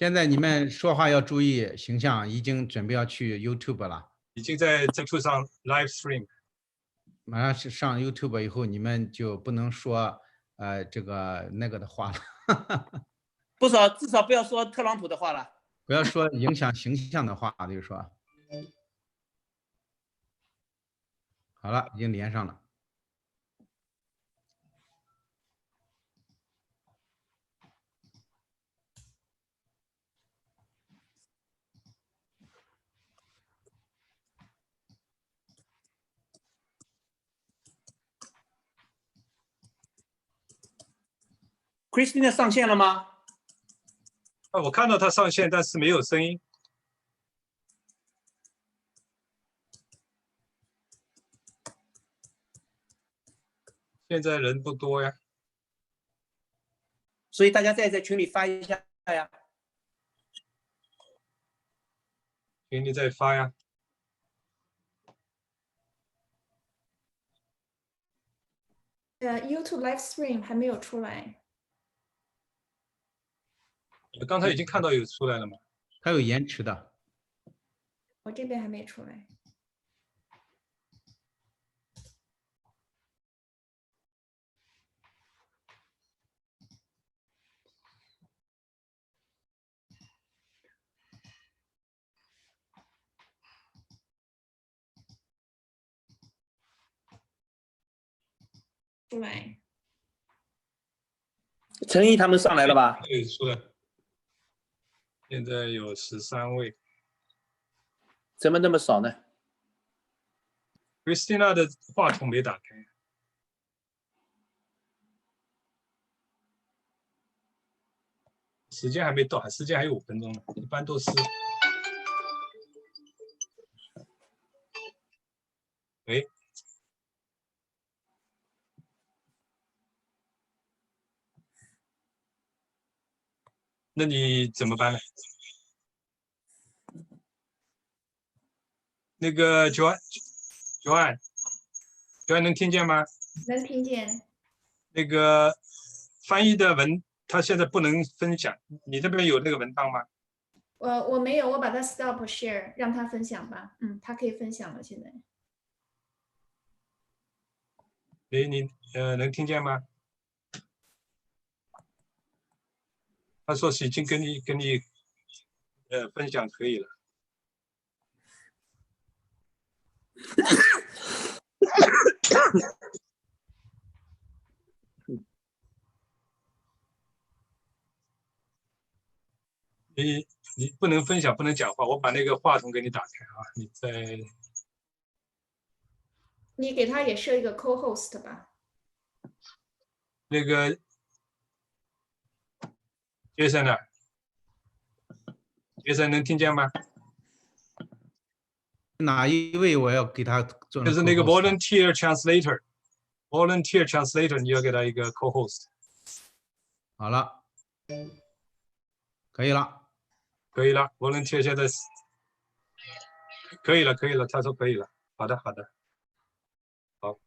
现在你们说话要注意形象，已经准备要去 YouTube 了，已经在 YouTube 上 live stream。马上是上 YouTube 以后，你们就不能说这个那个的话了，至少不要说特朗普的话了。不要说影响形象的话，就是说。好了，已经连上了。Christina 上线了吗？我看到他上线，但是没有声音。现在人不多呀，所以大家再在群里发一下呀。群里再发呀。YouTube live stream 还没有出来。刚才已经看到有出来了吗？它有延迟的。我这边还没出来。出来。陈毅他们上来了吧？对，出来。现在有13位。怎么那么少呢 ？Christina 的话筒没打开。时间还没到，时间还有5分钟呢，一般都是。喂。那你怎么办呢？那个Joanne能听见吗？能听见。那个翻译的文，他现在不能分享。你这边有那个文档吗？我没有，我把它 stop share， 让他分享吧。他可以分享了。现在。你能听见吗？他说是已经跟你分享可以了。你不能分享，不能讲话。我把那个话筒给你打开啊，你再。你给他也设一个 co-host 吧。那个Jason 呢？Jason 能听见吗？哪一位我要给他做？就是那个 volunteer translator，volunteer translator， 你要给他一个 co-host。好了，可以了，可以了。volunteer 现在可以了，他说可以了。好的，好。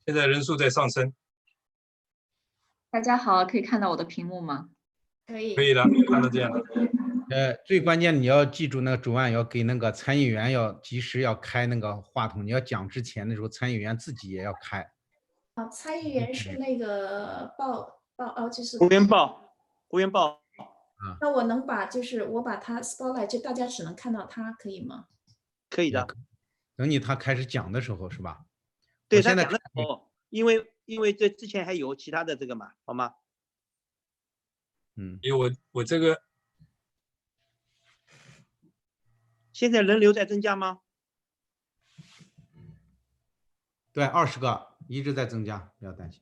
现在人数在上升。大家好，可以看到我的屏幕吗？可以。可以了，看到这样的。最关键你要记住，那个主案要给那个参议员要及时要开那个话筒，你要讲之前的时候，参议员自己也要开。参议员是那个就是胡元豹。那我能把我把他 spotlight， 就大家只能看到他，可以吗？可以的。等他开始讲的时候是吧？对，他讲的时候，因为这之前还有其他的这个嘛，好吗？因为我这个现在人流在增加吗？对，20个一直在增加，不要担心。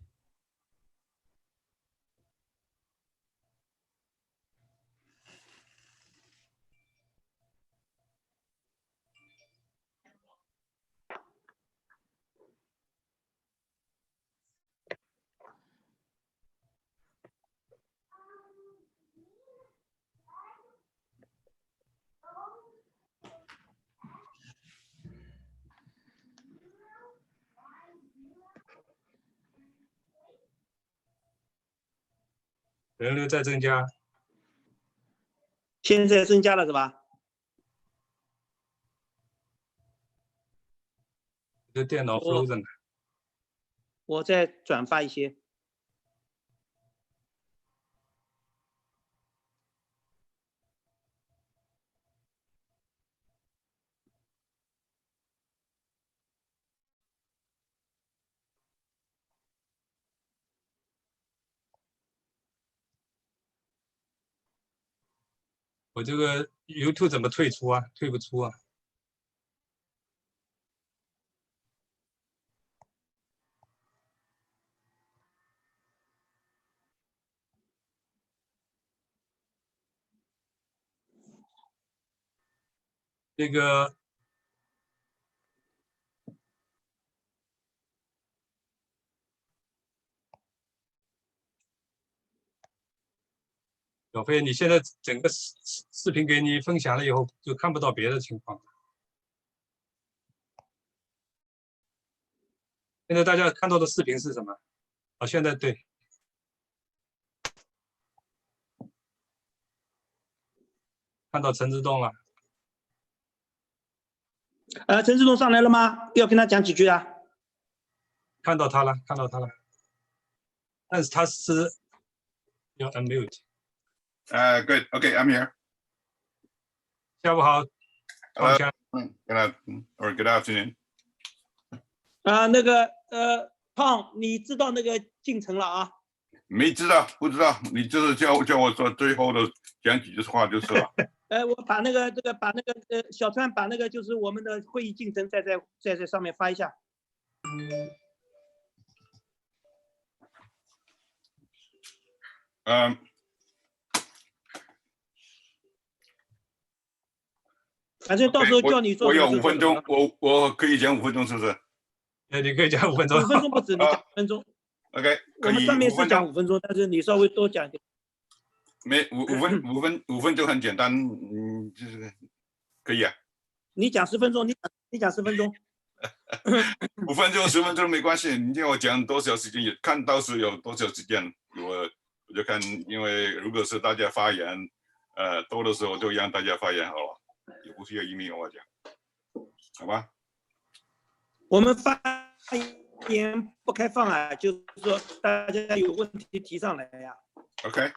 人流在增加，现在增加了是吧？你的电脑 frozen 了。我再转发一些。我这个 YouTube 怎么退出啊？退不出啊。这个小飞，你现在整个视频给你分享了以后，就看不到别的情况。现在大家看到的视频是什么？啊，现在对，看到陈志栋了。陈志栋上来了吗？要跟他讲几句啊？看到他了，看到他了。但是他是要 unmute。Good. Okay, I'm here. 下午好，方强。Good afternoon. Tom，你知道那个进程了啊？没知道，不知道，你就是叫我说最后的讲几句话就是了。我把那个小川把那个就是我们的会议进程在上面发一下。反正到时候叫你做。我有5分钟，我可以讲5分钟，是不是？你可以讲5分钟。5分钟不止，你讲5分钟。OK， 我们上面是讲5分钟，但是你稍微多讲一点。没5分钟很简单，就是可以啊。你讲10分钟，你讲10分钟。5分钟、10分钟没关系，你叫我讲多少时间，也看到时有多少时间，我就看，因为如果是大家发言，多的时候就让大家发言好了，也不需要1名我讲，好吧？我们发言不开放啊，就是说大家有问题提上来呀。OK，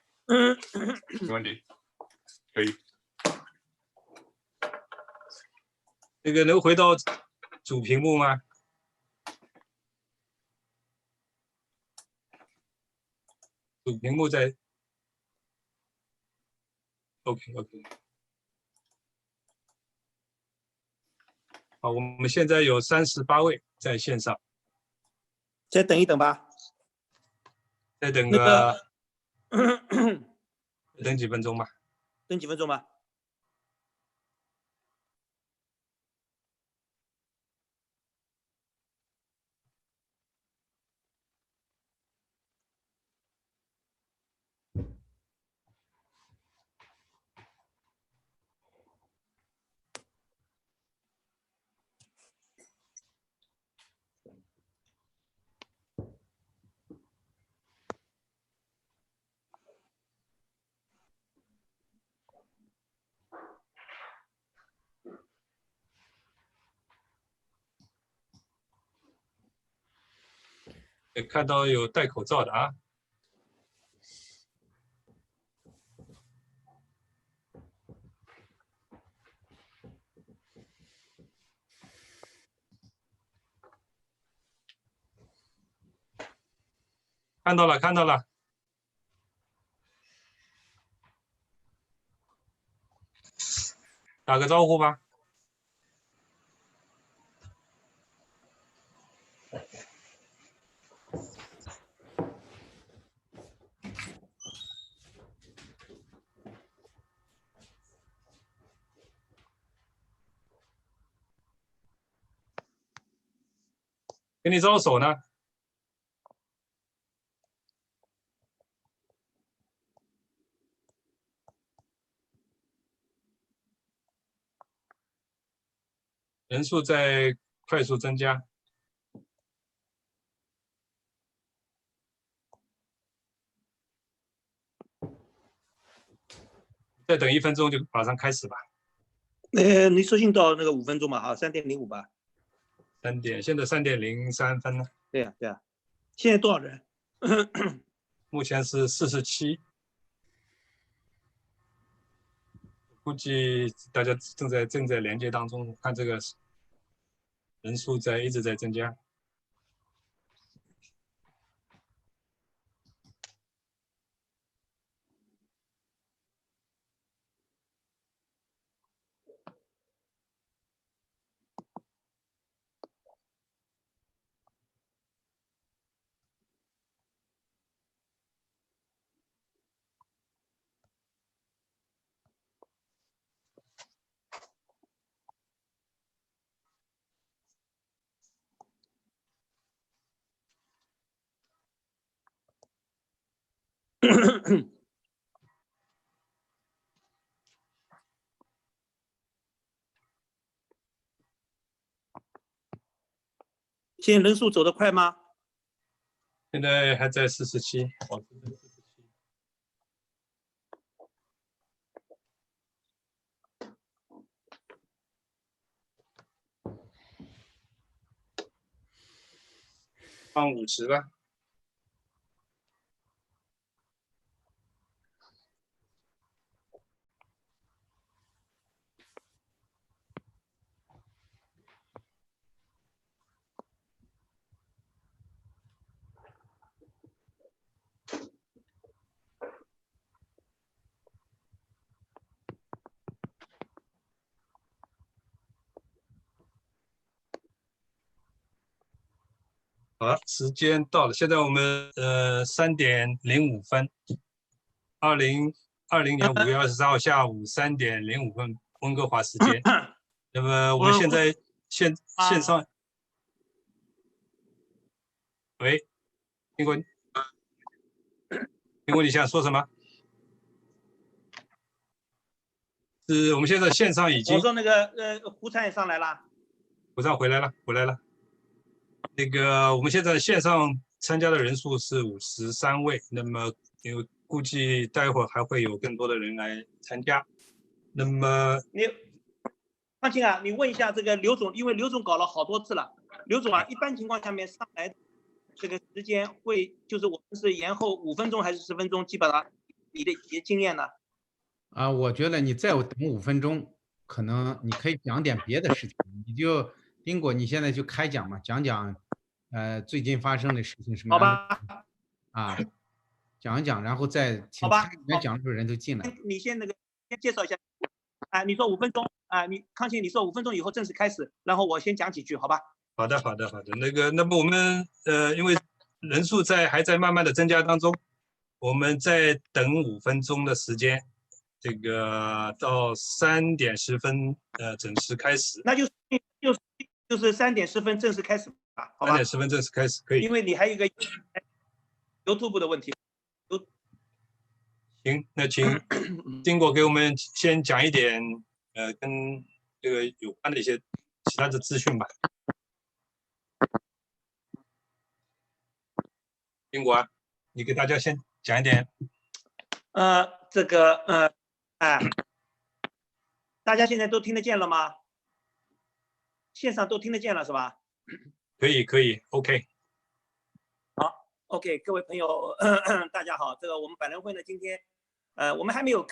没问题，可以。这个能回到主屏幕吗？主屏幕在 OK。好，我们现在有38位在线上，再等一等吧。再等个等几分钟吧。等几分钟吧。看到有戴口罩的啊。看到了，打个招呼吧。跟你招手呢。人数在快速增加。再等1分钟就马上开始吧。你收信到那个5分钟嘛，好，3:05吧。现在3:03分了。对呀、对呀、现在多少人？目前是47，估计大家正在连接当中，看这个人数一直在增加。现在人数走得快吗？现在还在47，保持在47。放50吧。好，时间到了，现在我们3:05分，2020年5月23号下午3:05分，温哥华时间。那么我们现在线上，喂，听过你想说什么？是我们现在线上已经。我说那个胡灿也上来了。胡灿回来了。那个我们现在线上参加的人数是53位，那么因为估计待会儿还会有更多的人来参加。那么你放心啊，你问一下这个刘总，因为刘总搞了好多次了。刘总啊，一般情况下面上来这个时间会就是我们是延后5分钟还是10分钟？基本上你的一些经验呢？我觉得你再等5分钟，可能你可以讲点别的事情，你就宾果，你现在就开讲嘛，讲讲最近发生的事情什么好吧？讲一讲，然后再请参议员讲的人都进来。你先介绍一下你说5分钟康欣，你说5分钟以后正式开始，然后我先讲几句，好吧？好的。那么我们因为人数还在慢慢的增加当中，我们再等5分钟的时间，这个到3:10分正式开始。那就是3:10分正式开始吧，好吧？3:10分正式开始可以。因为你还有一个YouTube 的问题。行，那请经过给我们先讲一点跟这个有关的一些其他的资讯吧。经过你给大家先讲一点。大家现在都听得见了吗？线上都听得见了是吧？可以 ，OK。好 ，OK， 各位朋友，大家好。这个我们百人会呢，今天我们还没有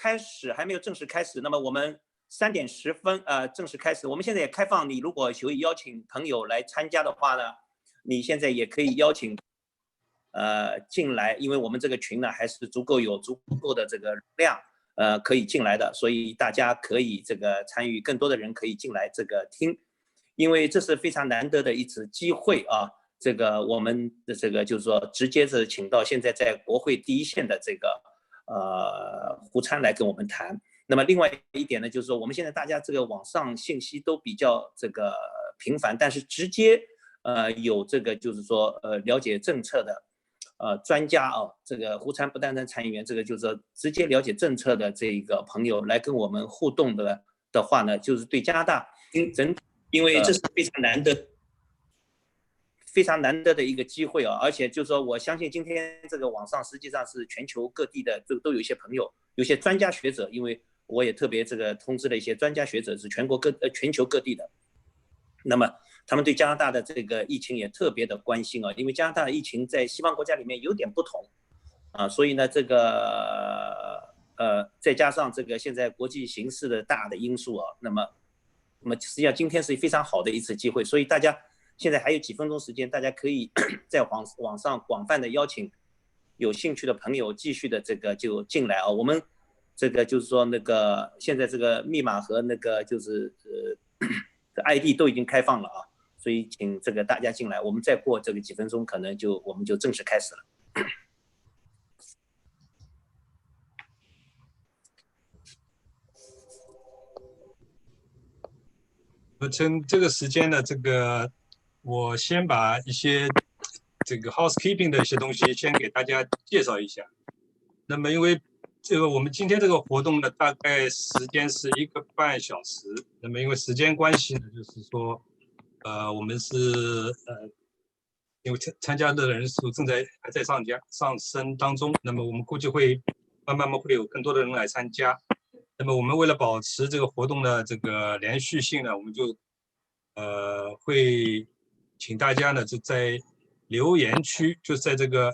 正式开始。那么我们3:10分正式开始。我们现在也开放，你如果有意邀请朋友来参加的话呢，你现在也可以邀请进来，因为我们这个群呢还是足够的这个量可以进来的，所以大家可以这个参与，更多的人可以进来这个听，因为这是非常难得的一次机会啊。这个我们的这个就是说直接是请到现在在国会第一线的这个胡参来跟我们谈。那么另外一点呢，就是说我们现在大家这个网上信息都比较这个频繁，但是直接有这个就是说了解政策的专家这个胡参不单单参议员，这个就是说直接了解政策的这个朋友来跟我们互动的话呢，就是对加拿大整体，因为这是非常难得的一个机会而且就是说我相信今天这个网上实际上是全球各地的都有一些朋友，有些专家学者，因为我也特别这个通知了一些专家学者，是全球各地的。那么他们对加拿大的这个疫情也特别的关心啊，因为加拿大的疫情在西方国家里面有点不同啊，所以呢，这个再加上这个现在国际形势的大的因素啊，那么实际上今天是非常好的一次机会，所以大家现在还有几分钟时间，大家可以在网上广泛的邀请有兴趣的朋友继续的这个就进来啊。我们这个就是说那个现在这个密码和那个就是ID 都已经开放了啊，所以请这个大家进来，我们再过这个几分钟，可能我们就正式开始了。趁这个时间呢，我先把一些这个 housekeeping 的一些东西先给大家介绍一下。那么因为我们今天这个活动呢，大概时间是1个半小时。那么因为时间关系呢，就是说，我们是因为参加的人数还在上升当中，那么我们估计会慢慢会有更多的人来参加。那么我们为了保持这个活动的这个连续性呢，我们就会请大家呢就在留言区，就在这个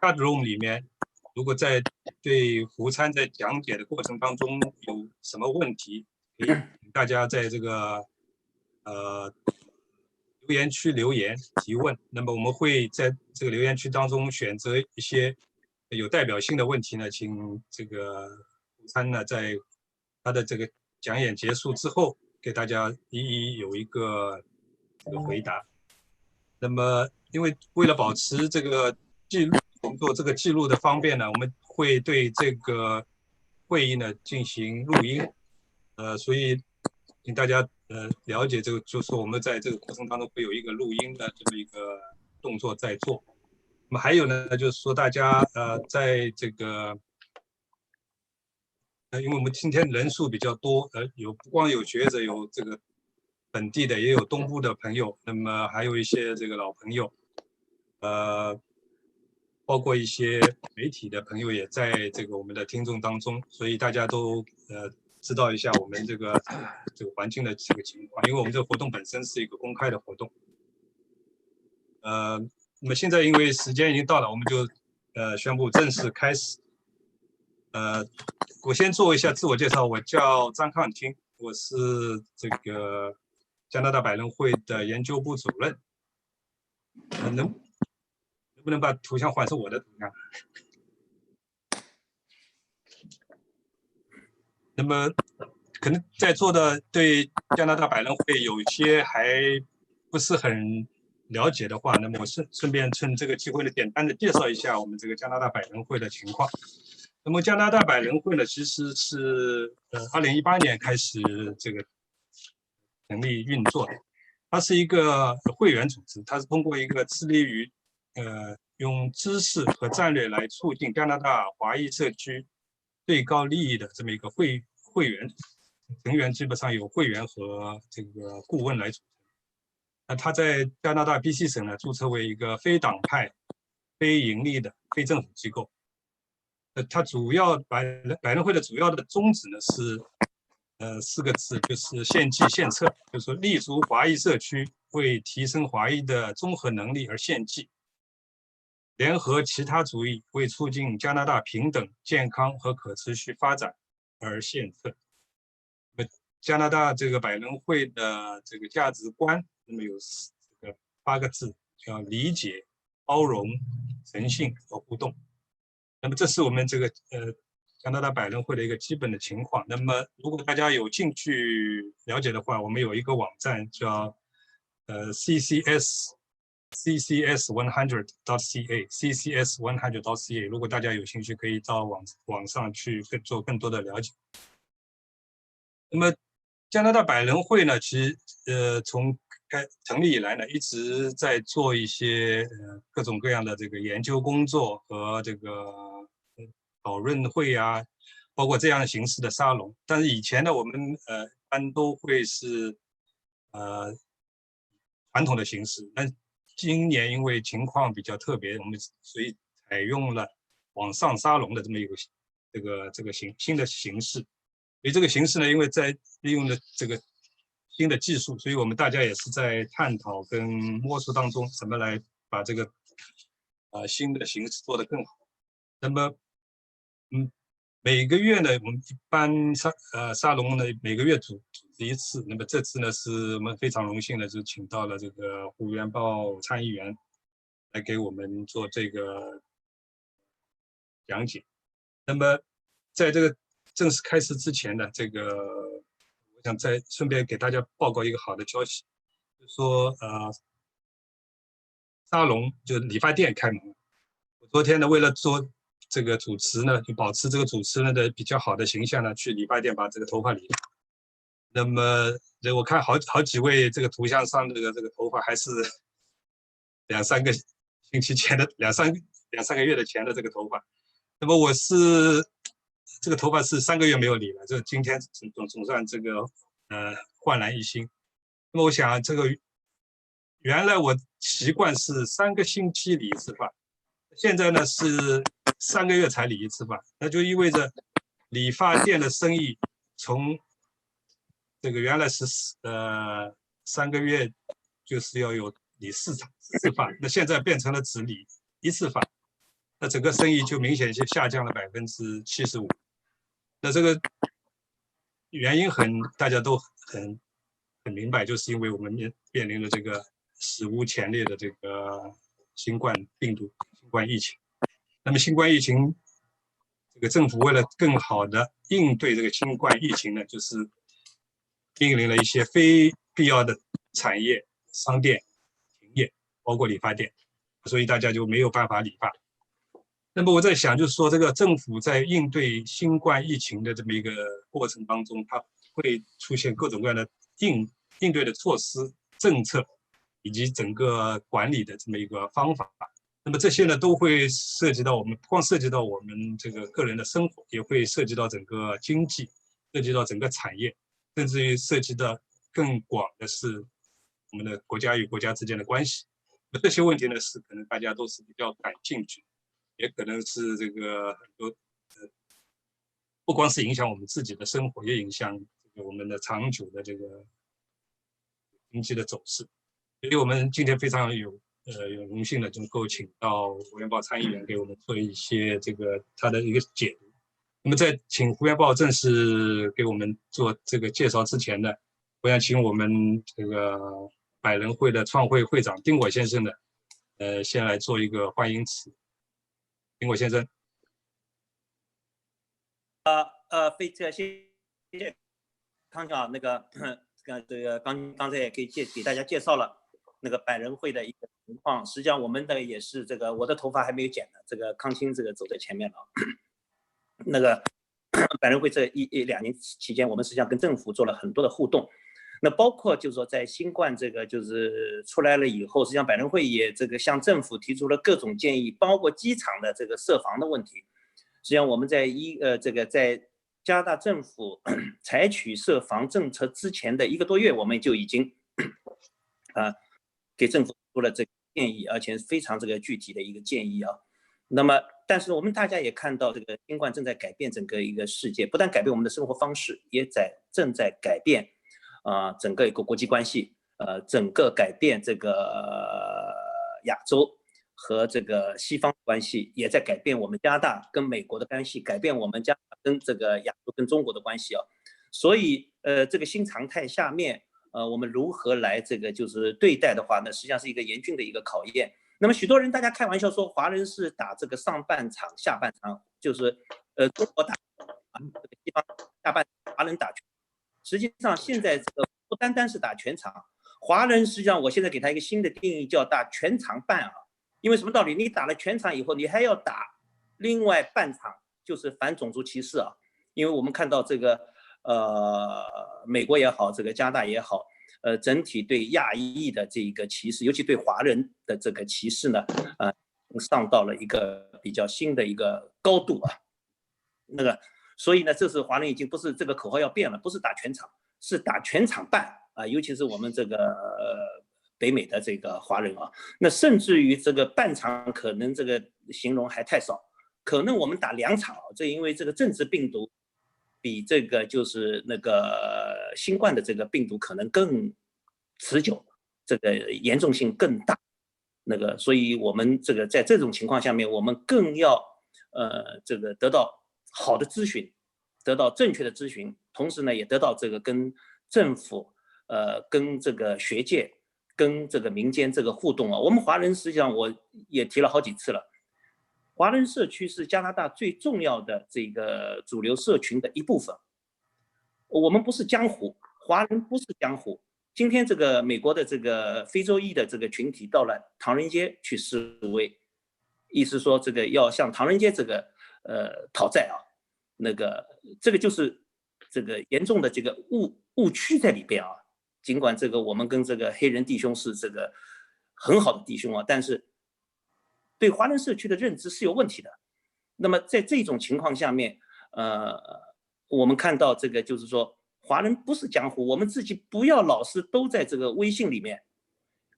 chat room 里面，如果在对胡参在讲解的过程当中有什么问题，可以请大家在这个留言区留言提问。那么我们会在这个留言区当中选择一些有代表性的问题呢，请这个胡参呢在他的这个讲演结束之后，给大家一一有一个回答。那么因为为了保持这个记录，我们做这个记录的方便呢，我们会对这个会议呢进行录音，所以请大家了解这个，就是我们在这个过程当中会有一个录音的这么一个动作在做。那么还有呢，就是说大家在这个因为我们今天人数比较多，不光有学者，有这个本地的，也有东部的朋友，那么还有一些这个老朋友，包括一些媒体的朋友也在这个我们的听众当中，所以大家都知道一下我们这个环境的这个情况，因为我们这个活动本身是一个公开的活动。那么现在因为时间已经到了，我们就宣布正式开始。我先做一下自我介绍，我叫张抗清，我是这个加拿大百人会的研究部主任。能不能把图像换成我的图像？那么可能在座的对加拿大百人会有一些还不是很了解的话，那么我顺便趁这个机会呢，简单的介绍一下我们这个加拿大百人会的情况。那么加拿大百人会呢，其实是2018年开始这个成立运作的，它是一个会员组织，它是通过一个致力于用知识和战略来促进加拿大华裔社区最高利益的这么一个会员成员，基本上有会员和这个顾问来组成。它在加拿大 BC 省呢注册为一个非党派、非盈利的非政府机构。它主要百人会的主要的宗旨呢是4个字，就是献计献策，就是说立足华裔社区，为提升华裔的综合能力而献计，联合其他族裔，为促进加拿大平等、健康和可持续发展而献策。加拿大这个百人会的这个价值观，那么有这个8个字，叫理解、包容、诚信和互动。那么这是我们这个加拿大百人会的一个基本的情况。那么如果大家有兴趣了解的话，我们有一个网站叫ccs100.ca，ccs100.ca。如果大家有兴趣，可以到网上去做更多的了解。那么加拿大百人会呢，其实从成立以来呢，一直在做一些各种各样的这个研究工作和这个讨论会啊，包括这样形式的沙龙。但是以前呢，我们一般都会是传统的形式，但今年因为情况比较特别，我们所以采用了网上沙龙的这么一个这个新的形式。所以这个形式呢，因为在利用了这个新的技术，所以我们大家也是在探讨跟摸索当中，怎么来把这个新的形式做得更好。那么，每个月呢，我们一般沙龙呢每个月组织一次。那么这次呢，是我们非常荣幸的，就请到了这个湖源报参议员来给我们做这个讲解。那么在这个正式开始之前呢，我想再顺便给大家报告一个好的消息，就是说沙龙就是理发店开门。我昨天呢，为了做这个主持呢，就保持这个主持人的比较好的形象呢，去理发店把这个头发理了。那么我看好几位这个图像上这个头发还是两三个星期前的两三个月的前的这个头发。那么我是这个头发是3个月没有理了，这今天总算这个焕然一新。那么我想这个原来我习惯是3个星期理一次发，现在呢是3个月才理一次发，那就意味着理发店的生意从这个原来是3个月就是要有理4次发，那现在变成了只理1次发，那整个生意就明显下降了75%。那这个原因大家都很明白，就是因为我们面临了这个史无前例的这个新冠病毒、新冠疫情。那么新冠疫情，这个政府为了更好的应对这个新冠疫情呢，就是命令了一些非必要的产业、商店停业，包括理发店，所以大家就没有办法理发。那么我在想，就是说这个政府在应对新冠疫情的这么一个过程当中，它会出现各种各样的应对的措施、政策，以及整个管理的这么一个方法。那么这些呢，都会涉及到不光涉及到我们这个个人的生活，也会涉及到整个经济，涉及到整个产业，甚至于涉及到更广的是我们的国家与国家之间的关系。这些问题呢，是可能大家都是比较感兴趣，也可能是这个很多不光是影响我们自己的生活，也影响我们的长久的这个经济的走势。所以我们今天非常有荣幸的能够请到湖源报参议员给我们做一些他的一个解读。那么在请湖源报正式给我们做这个介绍之前呢，我想请我们这个百人会的创会会长丁果先生呢，先来做一个欢迎词。丁果先生。非常谢谢康教刚才也给大家介绍了那个百人会的一个情况。实际上我们的也是我的头发还没有剪呢，康青走在前面了。那个百人会这2年期间，我们实际上跟政府做了很多的互动。那包括就是说在新冠就是出来了以后，实际上百人会也向政府提出了各种建议，包括机场的设防的问题。实际上我们在在加拿大政府采取设防政策之前的1个多月，我们就已经给政府出了这个建议，而且非常具体的一个建议啊。那么但是我们大家也看到，新冠正在改变整个一个世界，不但改变我们的生活方式，也正在改变整个一个国际关系，整个改变亚洲和西方关系，也在改变我们加拿大跟美国的关系，改变我们加拿大跟亚洲跟中国的关系啊。所以这个新常态下面，我们如何来就是对待的话呢，实际上是一个严峻的一个考验。那么许多人大家开玩笑说，华人是打上半场下半场，就是中国打西方下半场，华人打全场。实际上现在不单单是打全场，华人实际上我现在给他一个新的定义，叫打全场半啊。因为什么道理？你打了全场以后，你还要打另外半场，就是反种族歧视啊。因为我们看到美国也好，加拿大也好，整体对亚裔的这个歧视，尤其对华人的这个歧视呢，上到了一个比较新的一个高度啊。所以呢，这是华人已经不是这个口号要变了，不是打全场，是打全场半啊。尤其是我们北美的华人啊，那甚至于半场可能形容还太少，可能我们打2场啊。这因为政治病毒比这个就是那个新冠的这个病毒可能更持久，这个严重性更大。那个，所以我们这个在这种情况下面，我们更要这个得到好的咨询，得到正确的咨询，同时呢也得到这个跟政府跟这个学界跟这个民间这个互动啊。我们华人实际上我也提了好几次了，华人社区是加拿大最重要的这个主流社群的一部分。我们不是江湖，华人不是江湖。今天这个美国的这个非洲裔的这个群体到了唐人街去示威，意思说这个要向唐人街这个讨债啊，那个这个就是这个严重的这个误区在里边啊。尽管这个我们跟这个黑人弟兄是这个很好的弟兄啊，但是对华人社区的认知是有问题的。那么在这种情况下面，我们看到这个就是说，华人不是江湖，我们自己不要老是都在这个微信里面，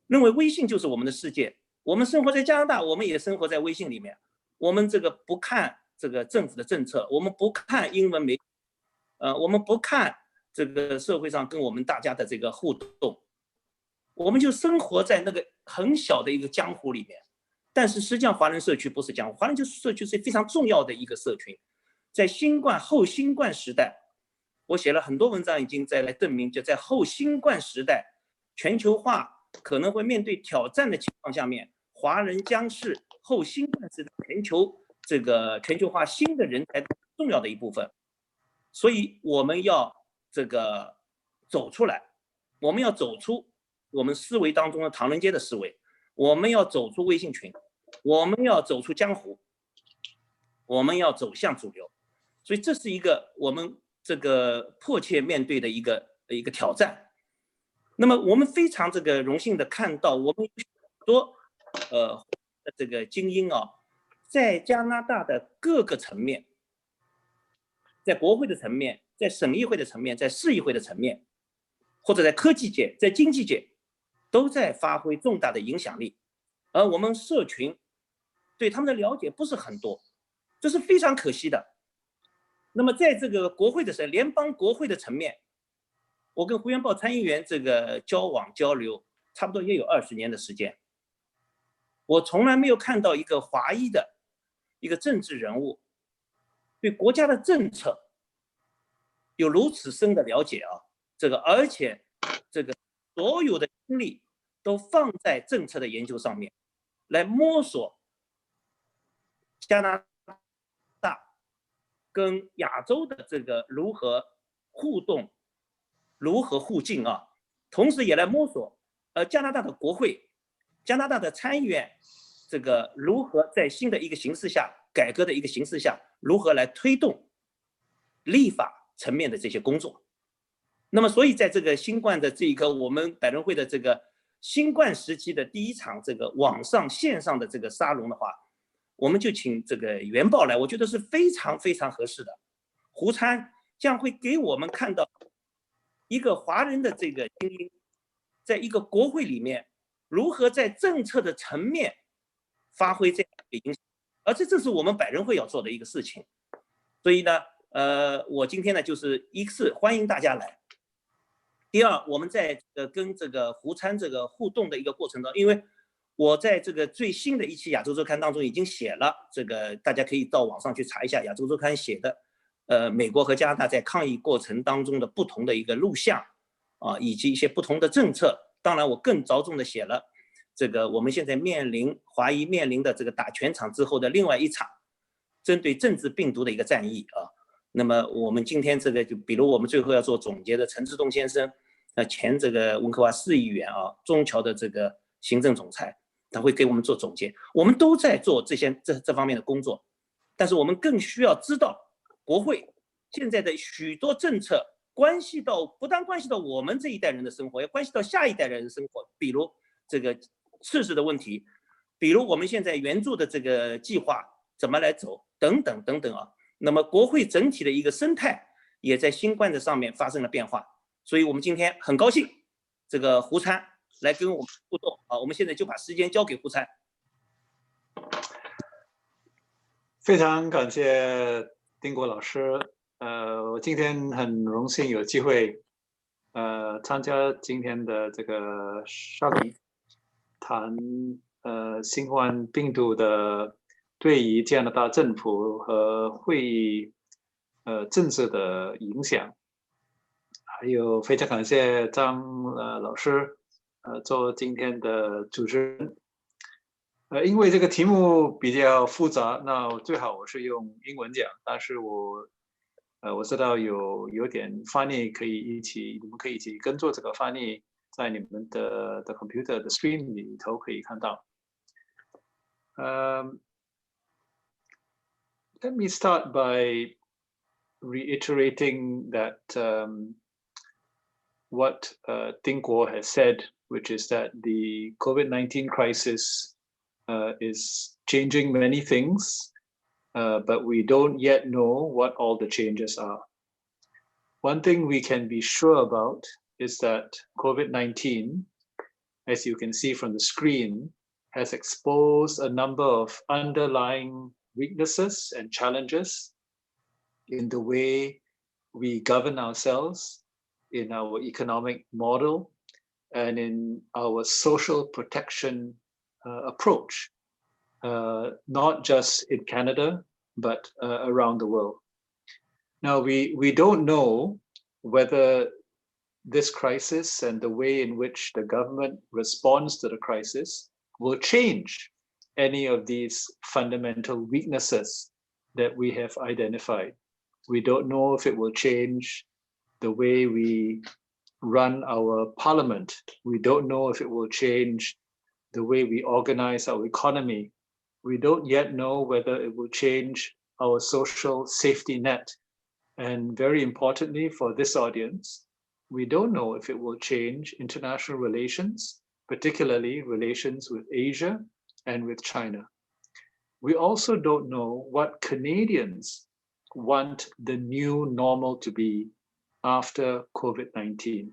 认为微信就是我们的世界。我们生活在加拿大，我们也生活在微信里面。我们这个不看这个政府的政策，我们不看英文媒体，我们不看这个社会上跟我们大家的这个互动，我们就生活在那个很小的一个江湖里面。但是实际上，华人社区不是江湖，华人社区是非常重要的一个社群。在后新冠时代，我写了很多文章，已经在来证明，就在后新冠时代，全球化可能会面对挑战的情况下面，华人将是后新冠时代全球化新的人才重要的一部分。所以我们要这个走出来，我们要走出我们思维当中的唐人街的思维，我们要走出微信群，我们要走出江湖，我们要走向主流。所以这是一个我们这个迫切面对的一个挑战。那么我们非常这个荣幸的看到，我们很多这个精英啊，在加拿大的各个层面，在国会的层面，在省议会的层面，在市议会的层面，或者在科技界、在经济界，都在发挥重大的影响力。而我们社群对他们的了解不是很多，这是非常可惜的。那么在这个国会的联邦国会的层面，我跟胡元豹参议员这个交往交流，差不多也有20年的时间。我从来没有看到一个华裔的一个政治人物对国家的政策有如此深的了解啊，而且这个所有的精力都放在政策的研究上面，来摸索加拿大跟亚洲的这个如何互动，如何互进啊，同时也来摸索加拿大的国会、加拿大的参议院这个如何在新的一个形势下、改革的一个形势下，如何来推动立法层面的这些工作。那么所以在这个新冠的这个我们百人会的这个新冠时期的第一场这个网上线上的这个沙龙的话，我们就请这个元豹来，我觉得是非常非常合适的。胡参将会给我们看到一个华人的这个精英，在一个国会里面如何在政策的层面发挥这样的影响，而这是我们百人会要做的一个事情。所以呢，我今天呢就是一是欢迎大家来，第二，我们在跟这个胡参这个互动的一个过程当中，因为我在这个最新的一期亚洲周刊当中已经写了这个，大家可以到网上去查一下亚洲周刊写的，美国和加拿大在抗疫过程当中的不同的一个录像啊，以及一些不同的政策。当然，我更着重的写了这个我们现在华裔面临的这个打全场之后的另外一场针对政治病毒的一个战役啊。那么我们今天这个就比如我们最后要做总结的陈志东先生，前这个温哥华市议员啊，中侨的这个行政总裁，他会给我们做总结。我们都在做这方面的工作，但是我们更需要知道国会现在的许多政策不但关系到我们这一代人的生活，也关系到下一代人的生活。比如这个赤字的问题，比如我们现在援助的这个计划怎么来走，等等等等啊。那么国会整体的一个生态也在新冠的上面发生了变化，所以我们今天很高兴这个胡参来跟我们互动啊。我们现在就把时间交给胡参。非常感谢丁国老师我今天很荣幸有机会，参加今天的这个沙龙，谈新冠病毒的对于加拿大政府和会议政治的影响，还有非常感谢张老师做今天的主持人。因为这个题目比较复杂，那最好我是用英文讲，但是我知道有点翻译可以你们可以一起跟做这个翻译，在你们的 computer 的 screen 里头可以看到。Let me start by reiterating that what Ding Guo has said, which is that the COVID-19 crisis is changing many things, but we don't yet know what all the changes are. One thing we can be sure about is that COVID-19, as you can see from the screen, has exposed a number of underlying weaknesses and challenges in the way we govern ourselves, in our economic model, and in our social protection approach, not just in Canada, but around the world. Now, we don't know whether this crisis and the way in which the government responds to the crisis will change any of these fundamental weaknesses that we have identified. We don't know if it will change the way we run our parliament. We don't know if it will change the way we organize our economy. We don't yet know whether it will change our social safety net. And very importantly for this audience, we don't know if it will change international relations, particularly relations with Asia and with China. We also don't know what Canadians want the new normal to be after COVID-19.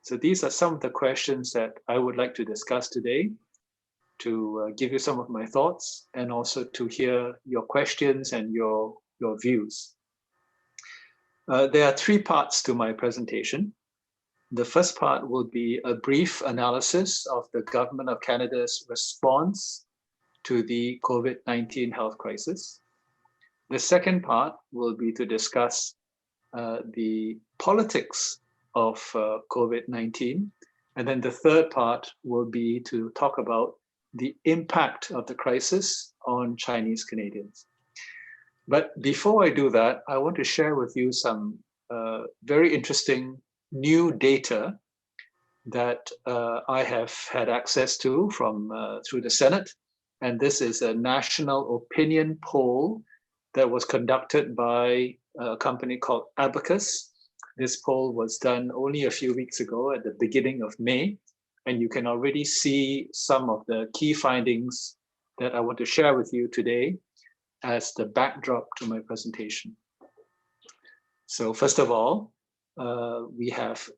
So these are some of the questions that I would like to discuss today, to give you some of my thoughts and also to hear your questions and your views. There are three parts to my presentation. The first part will be a brief analysis of the Government of Canada's response to the COVID-19 health crisis. The second part will be to discuss the politics of COVID-19. And then the third part will be to talk about the impact of the crisis on Chinese Canadians. But before I do that, I want to share with you some very interesting new data that I have had access to from through the Senate. And this is a national opinion poll that was conducted by a company called Abacus. This poll was done only a few weeks ago at the beginning of May. And you can already see some of the key findings that I want to share with you today as the backdrop to my presentation. So first of all, we have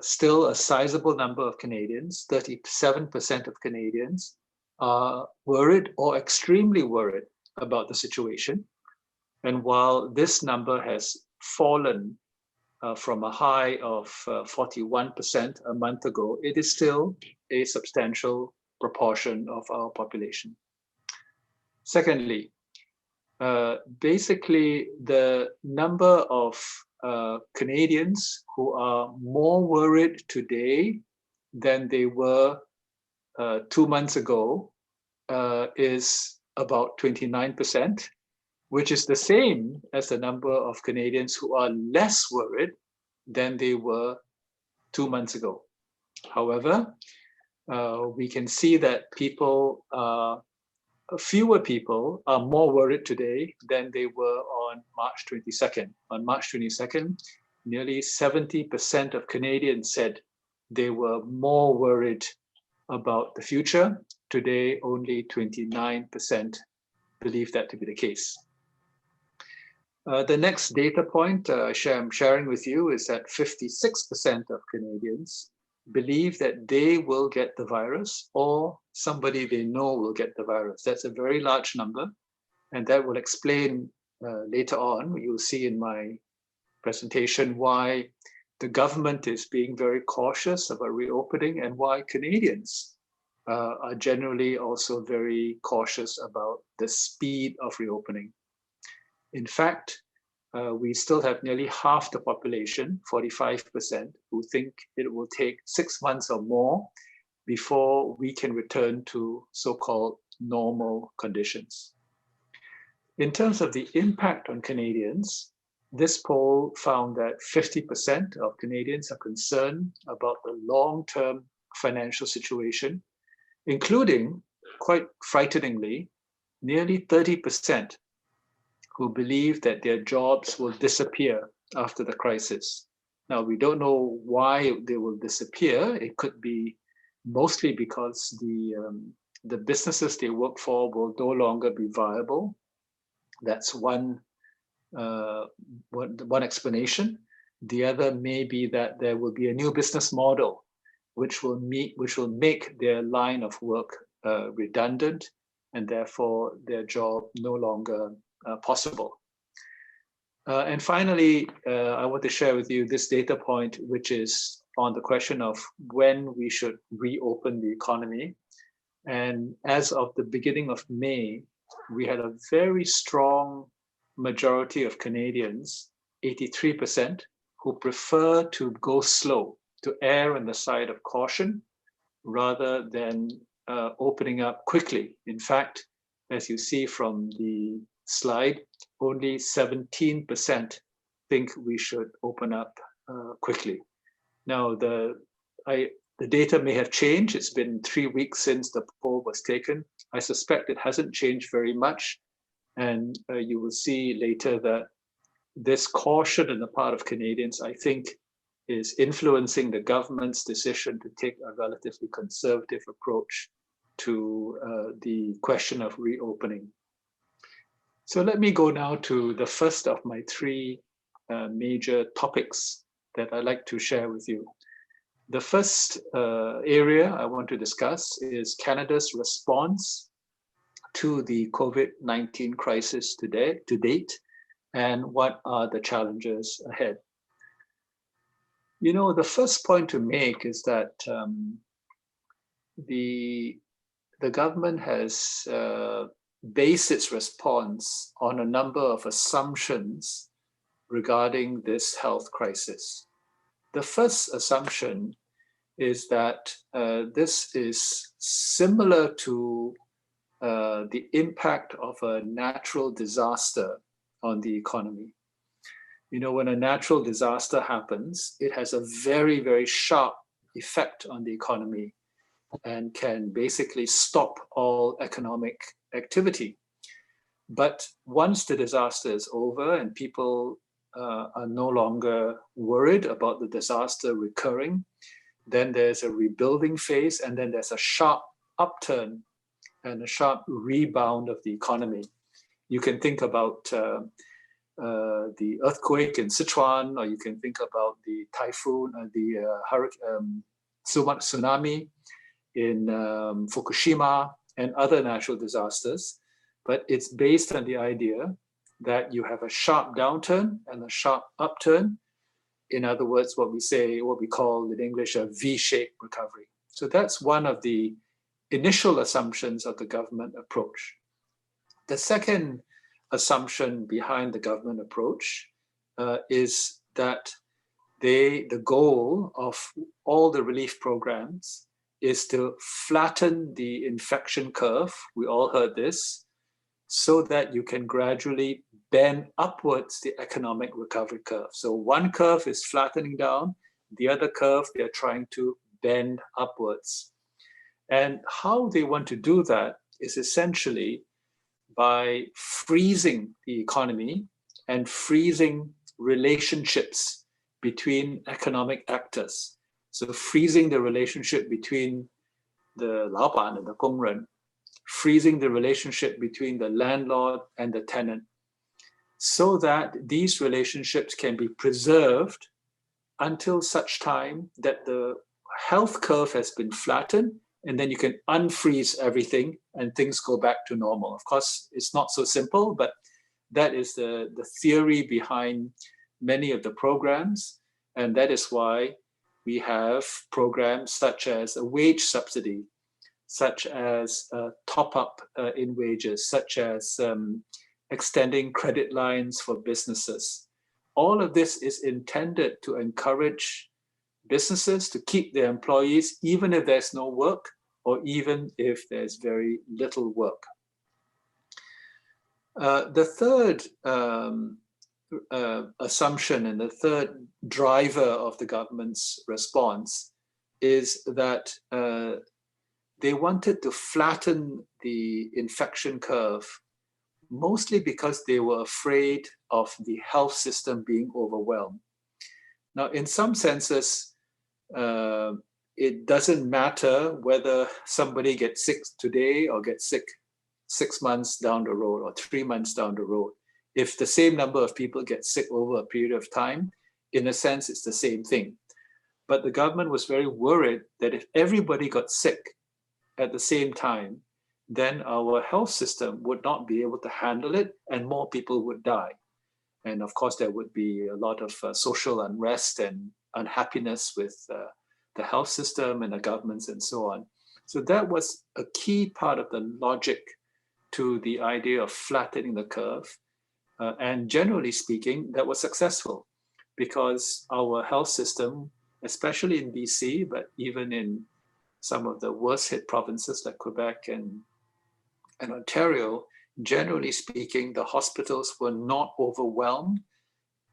still a sizable number of Canadians, 37% of Canadians are worried or extremely worried about the situation. And while this number has fallen from a high of 41% a month ago, it is still a substantial proportion of our population. Secondly, basically the number of Canadians who are more worried today than they were 2 months ago is about 29%. Which is the same as the number of Canadians who are less worried than they were 2 months ago. However, we can see that fewer people are more worried today than they were on March 22nd. On March 22nd, nearly 70% of Canadians said they were more worried about the future. Today, only 29% believe that to be the case. The next data point I'm sharing with you is that 56% of Canadians believe that they will get the virus or somebody they know will get the virus. That's a very large number, and that will explain later on. You'll see in my presentation why the government is being very cautious about reopening and why Canadians are generally also very cautious about the speed of reopening. In fact, we still have nearly half the population, 45%, who think it will take 6 months or more before we can return to so-called normal conditions. In terms of the impact on Canadians, this poll found that 50% of Canadians are concerned about the long-term financial situation, including, quite frighteningly, nearly 30% who believe that their jobs will disappear after the crisis. Now, we don't know why they will disappear. It could be mostly because the businesses they work for will no longer be viable. That's one explanation. The other may be that there will be a new business model which will make their line of work redundant, and therefore their job no longer possible. And finally, I want to share with you this data point, which is on the question of when we should reopen the economy. And as of the beginning of May, we had a very strong majority of Canadians, 83%, who prefer to go slow, to err on the side of caution, rather than opening up quickly. In fact, as you see from the slide, only 17% think we should open up quickly. Now, the data may have changed. It's been 3 weeks since the poll was taken. I suspect it hasn't changed very much. And you will see later that this caution on the part of Canadians, I think, is influencing the government's decision to take a relatively conservative approach to the question of reopening. So let me go now to the first of my 3 major topics that I'd like to share with you. The first area I want to discuss is Canada's response to the COVID-19 crisis to date, and what are the challenges ahead. You know, the first point to make is that the government has based its response on a number of assumptions regarding this health crisis. The first assumption is that this is similar to the impact of a natural disaster on the economy. You know, when a natural disaster happens, it has a very, very sharp effect on the economy and can basically stop all economic activity. But once the disaster is over and people are no longer worried about the disaster recurring, then there's a rebuilding phase, and then there's a sharp upturn and a sharp rebound of the economy. You can think about the earthquake in Sichuan, or you can think about the typhoon, tsunami in Fukushima, and other natural disasters. But it's based on the idea that you have a sharp downturn and a sharp upturn. In other words, what we call in English a V-shaped recovery. So that's one of the initial assumptions of the government approach. The second assumption behind the government approach is that the goal of all the relief programs is to flatten the infection curve. We all heard this, so that you can gradually bend upwards the economic recovery curve. So one curve is flattening down, the other curve they're trying to bend upwards. And how they want to do that is essentially by freezing the economy and freezing relationships between economic actors. So freezing the relationship between the 老板 and the 工人, freezing the relationship between the landlord and the tenant, so that these relationships can be preserved until such time that the health curve has been flattened, and then you can unfreeze everything and things go back to normal. Of course, it's not so simple, but that is the theory behind many of the programs, and that is why we have programs such as a wage subsidy, such as top up in wages, such as extending credit lines for businesses. All of this is intended to encourage businesses to keep their employees, even if there's no work or even if there's very little work. The third assumption and the third driver of the government's response is that they wanted to flatten the infection curve, mostly because they were afraid of the health system being overwhelmed. Now, in some senses, it doesn't matter whether somebody gets sick today or gets sick 6 months down the road or 3 months down the road. If the same number of people get sick over a period of time, in a sense, it's the same thing. But the government was very worried that if everybody got sick at the same time, then our health system would not be able to handle it and more people would die. And of course, there would be a lot of social unrest and unhappiness with the health system and the governments and so on. So that was a key part of the logic to the idea of flattening the curve. And generally speaking, that was successful because our health system, especially in BC, but even in some of the worst hit provinces like Quebec and Ontario, generally speaking, the hospitals were not overwhelmed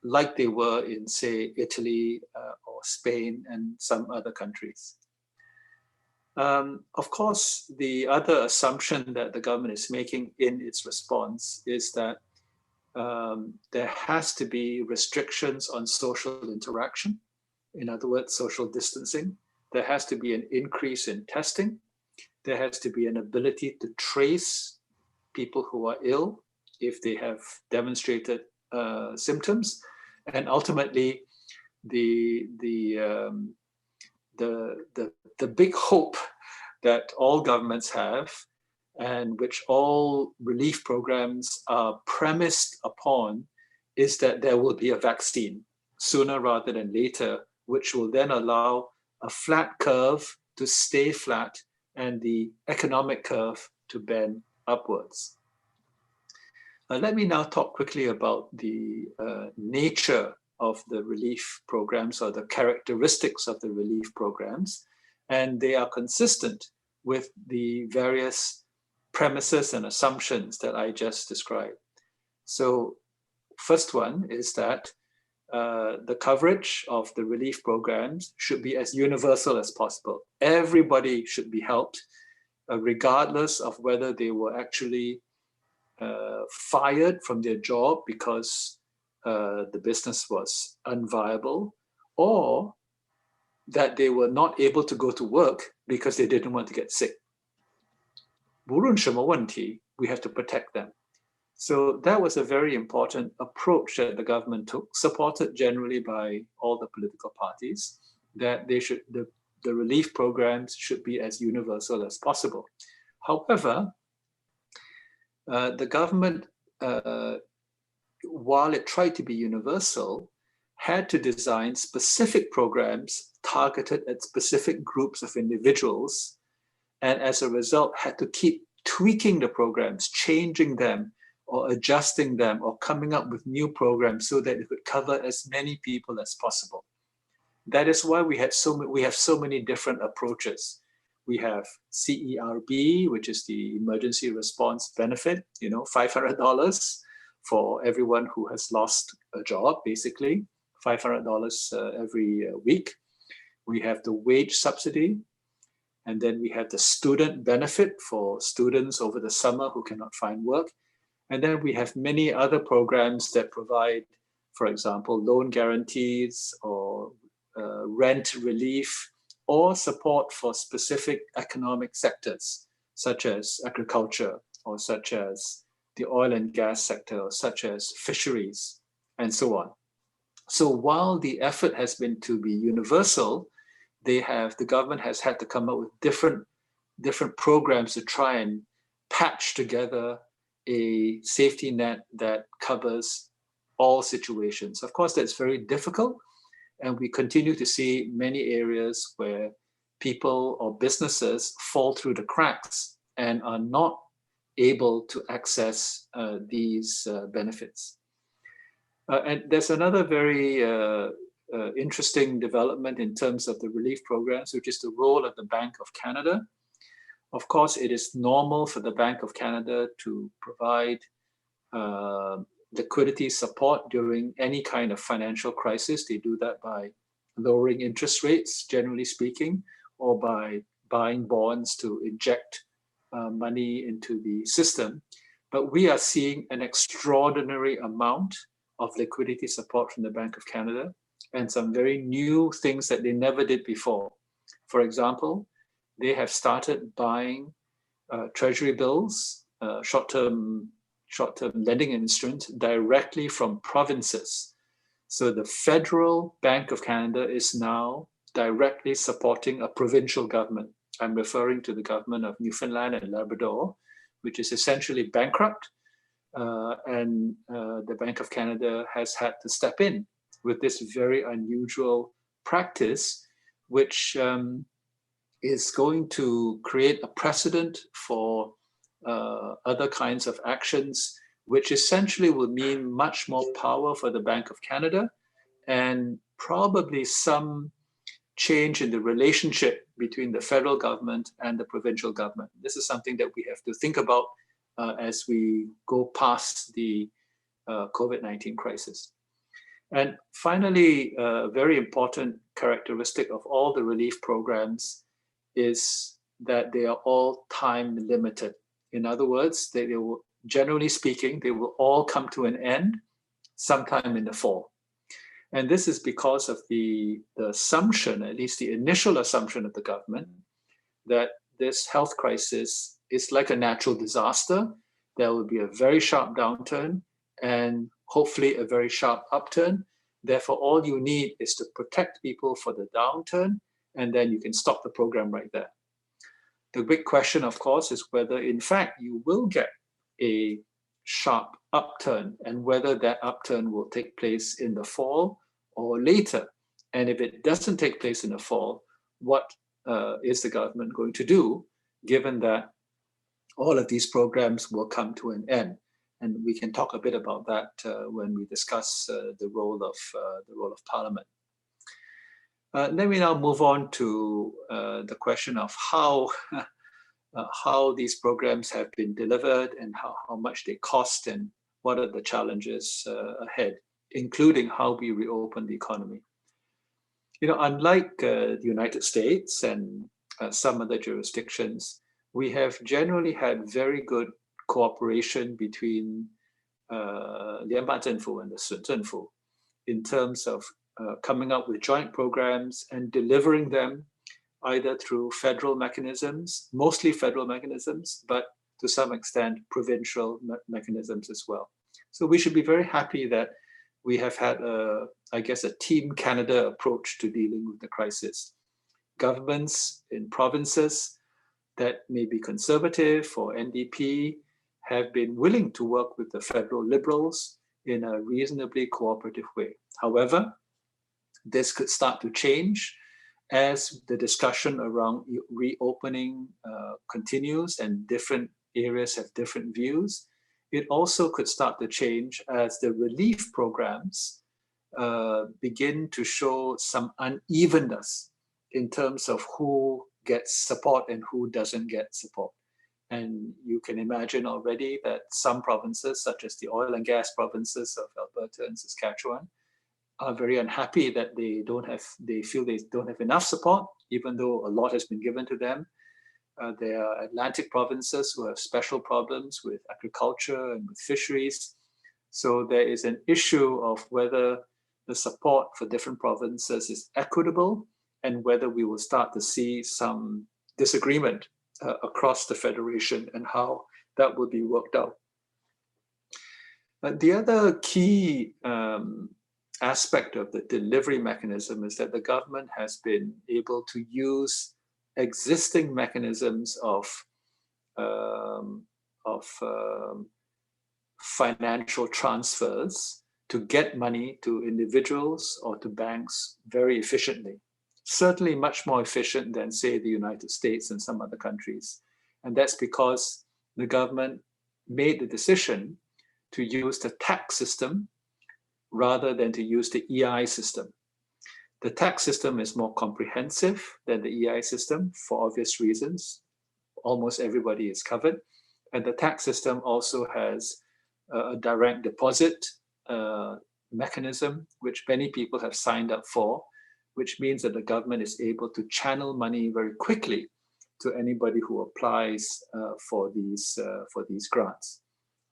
like they were in, say, Italy or Spain and some other countries. Of course, the other assumption that the government is making in its response is that there has to be restrictions on social interaction. In other words, social distancing. There has to be an increase in testing. There has to be an ability to trace people who are ill if they have demonstrated symptoms. And ultimately, the big hope that all governments have and which all relief programs are premised upon is that there will be a vaccine sooner rather than later, which will then allow a flat curve to stay flat and the economic curve to bend upwards. Let me now talk quickly about the nature of the relief programs or the characteristics of the relief programs. And they are consistent with the various premises and assumptions that I just described. So first one is that the coverage of the relief programs should be as universal as possible. Everybody should be helped, regardless of whether they were actually fired from their job because the business was unviable, or that they were not able to go to work because they didn't want to get sick. 无论什么问题, we have to protect them. So that was a very important approach that the government took, supported generally by all the political parties, that they should, the relief programs should be as universal as possible. However, the government, while it tried to be universal, had to design specific programs targeted at specific groups of individuals, and as a result had to keep tweaking the programs, changing them, or adjusting them, or coming up with new programs so that it could cover as many people as possible. That is why we have so many different approaches. We have CERB, which is the emergency response benefit, $500 for everyone who has lost a job, basically, $500 every week. We have the wage subsidy, and then we have the student benefit for students over the summer who cannot find work. And then we have many other programs that provide, for example, loan guarantees or rent relief or support for specific economic sectors, such as agriculture or such as the oil and gas sector, or such as fisheries, and so on. So while the effort has been to be universal, the government has had to come up with different programs to try and patch together a safety net that covers all situations. Of course, that's very difficult, and we continue to see many areas where people or businesses fall through the cracks and are not able to access these benefits. And there's another very interesting development in terms of the relief programs, which is the role of the Bank of Canada. Of course, it is normal for the Bank of Canada to provide liquidity support during any kind of financial crisis. They do that by lowering interest rates, generally speaking, or by buying bonds to inject money into the system. But we are seeing an extraordinary amount of liquidity support from the Bank of Canada, and some very new things that they never did before. For example, they have started buying treasury bills, short-term lending instruments directly from provinces. So the Federal Bank of Canada is now directly supporting a provincial government. I'm referring to the government of Newfoundland and Labrador, which is essentially bankrupt. And the Bank of Canada has had to step in with this very unusual practice, which is going to create a precedent for other kinds of actions, which essentially will mean much more power for the Bank of Canada and probably some change in the relationship between the federal government and the provincial government. This is something that we have to think about as we go past the COVID-19 crisis. And finally, a very important characteristic of all the relief programs is that they are all time limited. In other words, they will, generally speaking, they will all come to an end sometime in the fall. And this is because of the assumption, at least the initial assumption of the government, that this health crisis is like a natural disaster. There will be a very sharp downturn and hopefully a very sharp upturn. Therefore, all you need is to protect people for the downturn, and then you can stop the program right there. The big question, of course, is whether in fact you will get a sharp upturn and whether that upturn will take place in the fall or later. And if it doesn't take place in the fall, what is the government going to do, given that all of these programs will come to an end? And we can talk a bit about that when we discuss the role of Parliament. Let me now move on to the question of how these programs have been delivered and how much they cost and what are the challenges ahead, including how we reopen the economy. You know, unlike the United States and some other jurisdictions, we have generally had very good cooperation between Lianba Zhenfu and the Sun Zhenfu in terms of coming up with joint programs and delivering them either through federal mechanisms, mostly federal mechanisms, but to some extent provincial mechanisms as well. So we should be very happy that we have had, I guess, a Team Canada approach to dealing with the crisis. Governments in provinces that may be conservative or NDP have been willing to work with the federal Liberals in a reasonably cooperative way. However, this could start to change as the discussion around reopening continues and different areas have different views. It also could start to change as the relief programs begin to show some unevenness in terms of who gets support and who doesn't get support. And you can imagine already that some provinces, such as the oil and gas provinces of Alberta and Saskatchewan, are very unhappy that they feel they don't have enough support, even though a lot has been given to them. There are Atlantic provinces who have special problems with agriculture and with fisheries. So there is an issue of whether the support for different provinces is equitable and whether we will start to see some disagreement across the Federation and how that will be worked out. The other key aspect of the delivery mechanism is that the government has been able to use existing mechanisms of financial transfers to get money to individuals or to banks very efficiently. Certainly much more efficient than, say, the United States and some other countries. And that's because the government made the decision to use the tax system rather than to use the EI system. The tax system is more comprehensive than the EI system for obvious reasons. Almost everybody is covered. And the tax system also has a direct deposit mechanism, which many people have signed up for, which means that the government is able to channel money very quickly to anybody who applies for these grants.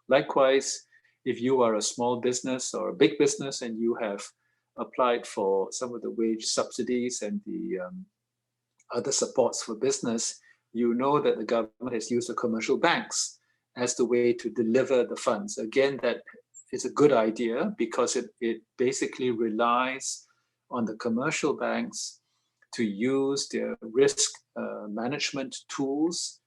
Likewise, if you are a small business or a big business and you have applied for some of the wage subsidies and the other supports for business, you know that the government has used the commercial banks as the way to deliver the funds. Again, that is a good idea because it basically relies on the commercial banks to use their risk management tools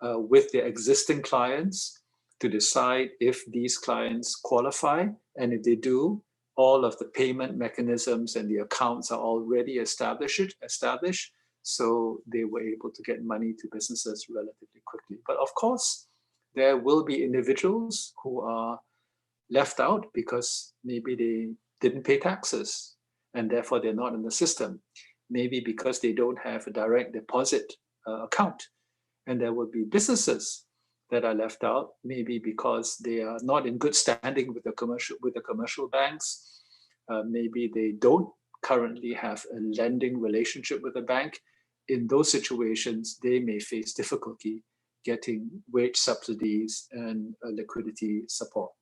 with their existing clients to decide if these clients qualify. And if they do, all of the payment mechanisms and the accounts are already established, so they were able to get money to businesses relatively quickly. But of course, there will be individuals who are left out because maybe they didn't pay taxes and therefore they're not in the system. Maybe because they don't have a direct deposit account. And there will be businesses that are left out, maybe because they are not in good standing with the commercial banks. Maybe they don't currently have a lending relationship with the bank. In those situations, they may face difficulty getting wage subsidies and liquidity support.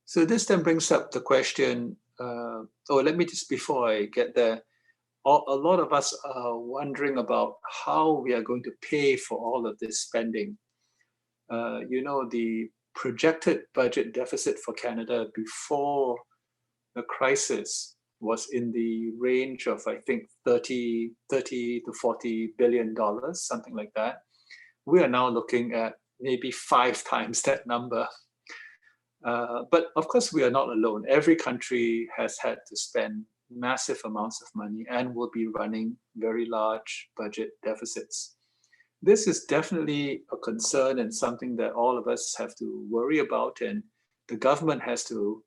So this then brings up the question, let me just, before I get there, a lot of us are wondering about how we are going to pay for all of this spending. You know, the projected budget deficit for Canada before the crisis was in the range of, I think, $30 to $40 billion, something like that. We are now looking at maybe 5 times that number. But of course, we are not alone. Every country has had to spend massive amounts of money and will be running very large budget deficits. This is definitely a concern and something that all of us have to worry about, and the government has to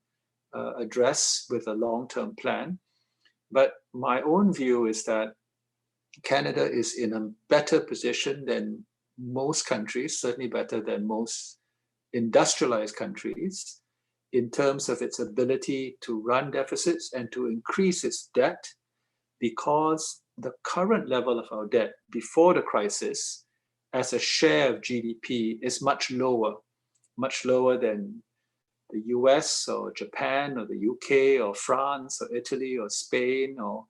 address with a long-term plan. But my own view is that Canada is in a better position than most countries, certainly better than most industrialized countries, in terms of its ability to run deficits and to increase its debt, because the current level of our debt before the crisis as a share of GDP is much lower than the US or Japan or the UK or France or Italy or Spain or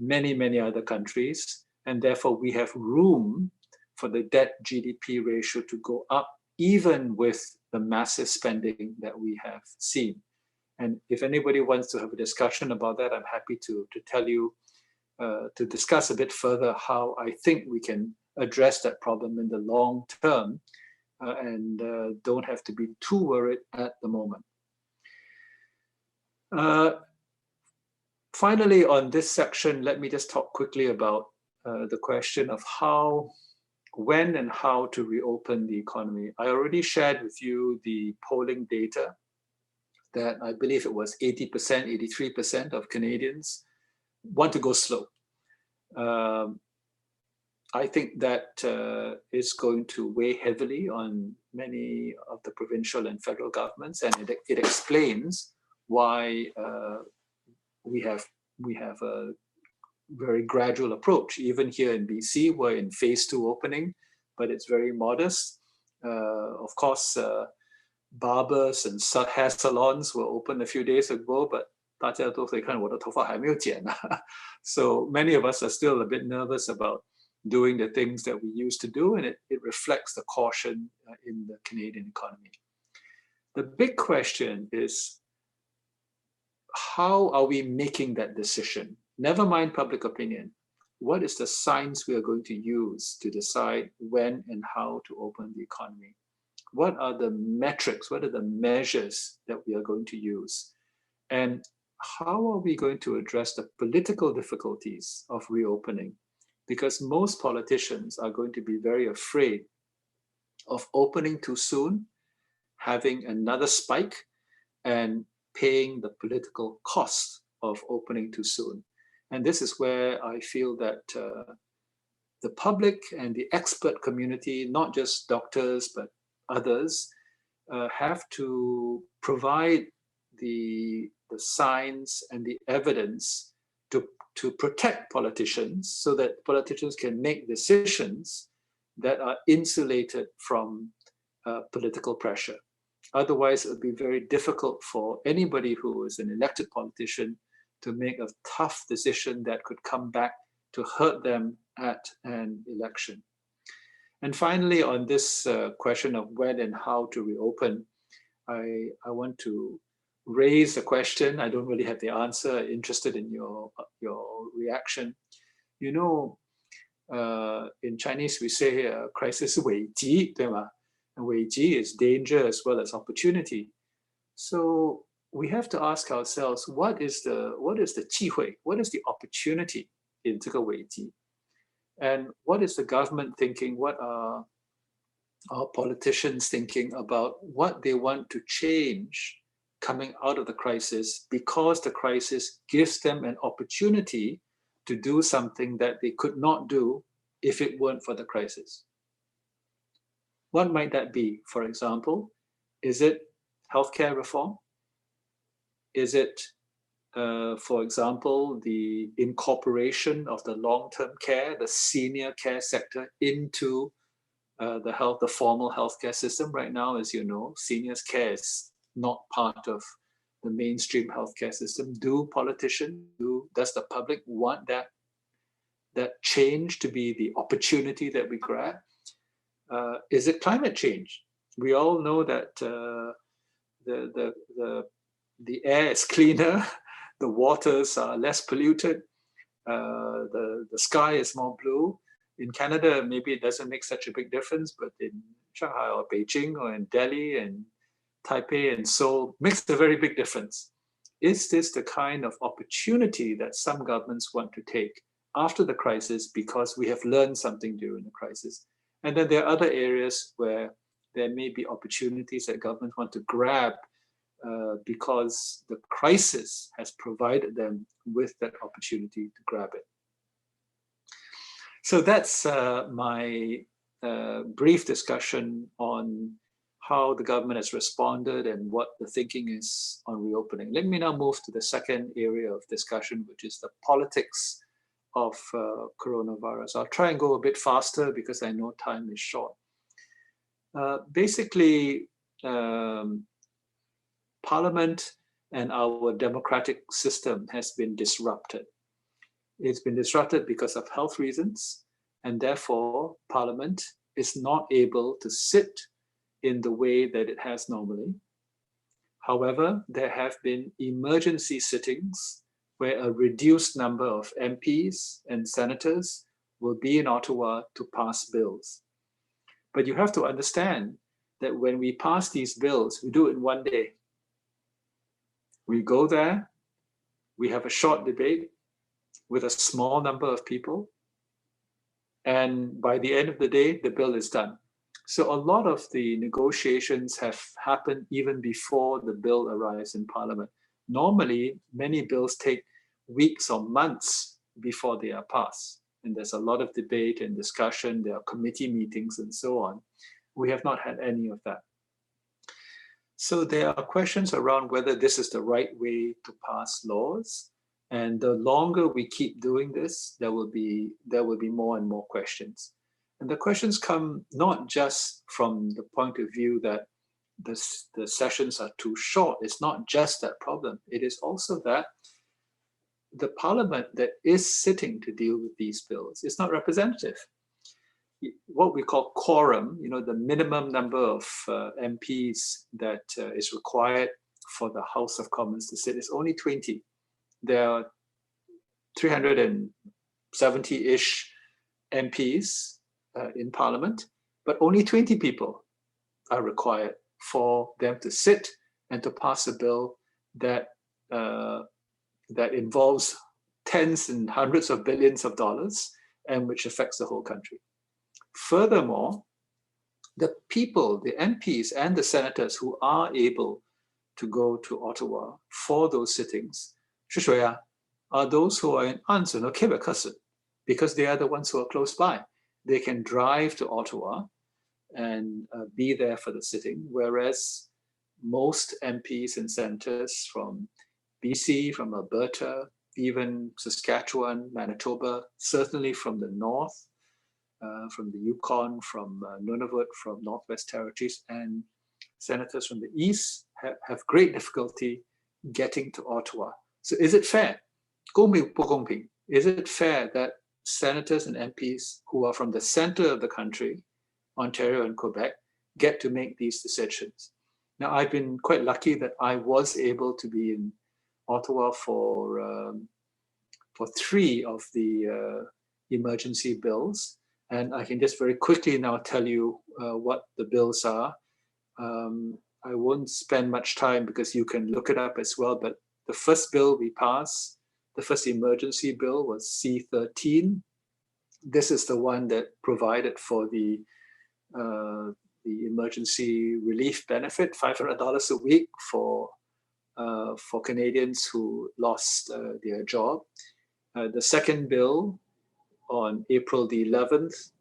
many, many other countries. And therefore we have room for the debt GDP ratio to go up, even with the massive spending that we have seen. And if anybody wants to have a discussion about that, I'm happy to tell you, to discuss a bit further how I think we can address that problem in the long term and don't have to be too worried at the moment. Finally, on this section, let me just talk quickly about the question of when and how to reopen the economy. I already shared with you the polling data that I believe it was 80%, 83% of Canadians want to go slow. I think that is going to weigh heavily on many of the provincial and federal governments, and it explains why we have a very gradual approach. Even here in BC, we're in phase 2 opening, but it's very modest. Of course, barbers and hair salons were open a few days ago, but 大家都可以看我的头发还没有剪啊. So many of us are still a bit nervous about doing the things that we used to do, and it reflects the caution in the Canadian economy. The big question is, how are we making that decision? Never mind public opinion. What is the science we are going to use to decide when and how to open the economy? what are the metrics, what are the measures that we are going to use? And how are we going to address the political difficulties of reopening? Because most politicians are going to be very afraid of opening too soon, having another spike, and paying the political cost of opening too soon. And this is where I feel that the public and the expert community, not just doctors, but others, have to provide the science and the evidence to protect politicians so that politicians can make decisions that are insulated from political pressure. Otherwise, it would be very difficult for anybody who is an elected politician to make a tough decision that could come back to hurt them at an election. And finally, on this question of when and how to reopen, I want to raise a question. I don't really have the answer. Interested in your reaction. You know, in Chinese we say crisis 危机，对吗？And 危机 is danger as well as opportunity. So we have to ask ourselves, what is the 机会? What is the opportunity in 这个危机? And what is the government thinking? What are our politicians thinking about what they want to change coming out of the crisis, because the crisis gives them an opportunity to do something that they could not do if it weren't for the crisis? What might that be? For example, is it healthcare reform? Is it, for example, the incorporation of the long-term care, the senior care sector into the formal healthcare system? Right now, as you know, seniors care is not part of the mainstream healthcare system. Does the public want that change to be the opportunity that we grab? Is it climate change? We all know that the air is cleaner, the waters are less polluted, the sky is more blue. In Canada, maybe it doesn't make such a big difference, but in Shanghai or Beijing or in Delhi and Taipei and Seoul, makes a very big difference. Is this the kind of opportunity that some governments want to take after the crisis because we have learned something during the crisis? And then there are other areas where there may be opportunities that governments want to grab because the crisis has provided them with that opportunity to grab it. So that's my brief discussion on how the government has responded and what the thinking is on reopening. Let me now move to the second area of discussion, which is the politics of coronavirus. I'll try and go a bit faster because I know time is short. Basically, Parliament and our democratic system has been disrupted. It's been disrupted because of health reasons, and therefore Parliament is not able to sit in the way that it has normally. However, there have been emergency sittings where a reduced number of MPs and senators will be in Ottawa to pass bills. But you have to understand that when we pass these bills, we do it in one day. We go there, we have a short debate with a small number of people, and by the end of the day, the bill is done. So a lot of the negotiations have happened even before the bill arrives in Parliament. Normally, many bills take weeks or months before they are passed. And there's a lot of debate and discussion, there are committee meetings and so on. We have not had any of that. So there are questions around whether this is the right way to pass laws. And the longer we keep doing this, there will be more and more questions. And the questions come not just from the point of view that the sessions are too short. It's not just that problem. It is also that the Parliament that is sitting to deal with these bills is not representative. What we call quorum, the minimum number of MPs that is required for the House of Commons to sit is only 20. There are 370-ish MPs in Parliament, but only 20 people are required for them to sit and to pass a bill that that involves tens and hundreds of billions of dollars and which affects the whole country. Furthermore, the people, the MPs and the senators who are able to go to Ottawa for those sittings, 是谁啊? Are those who are in 安省和 Quebec 省, because they are the ones who are close by. They can drive to Ottawa and be there for the sitting, whereas most MPs and senators from BC, from Alberta, even Saskatchewan, Manitoba, certainly from the north, from the Yukon, from Nunavut, from Northwest Territories, and senators from the east have great difficulty getting to Ottawa. So is it fair? 公平不公平? Is it fair that senators and MPs who are from the center of the country, Ontario and Quebec, get to make these decisions? Now, I've been quite lucky that I was able to be in Ottawa for 3 of the emergency bills. And I can just very quickly now tell you what the bills are. I won't spend much time because you can look it up as well, but the first bill we passed, the first emergency bill was C-13. This is the one that provided for the emergency relief benefit, $500 a week for Canadians who lost their job. The second bill on April the 11th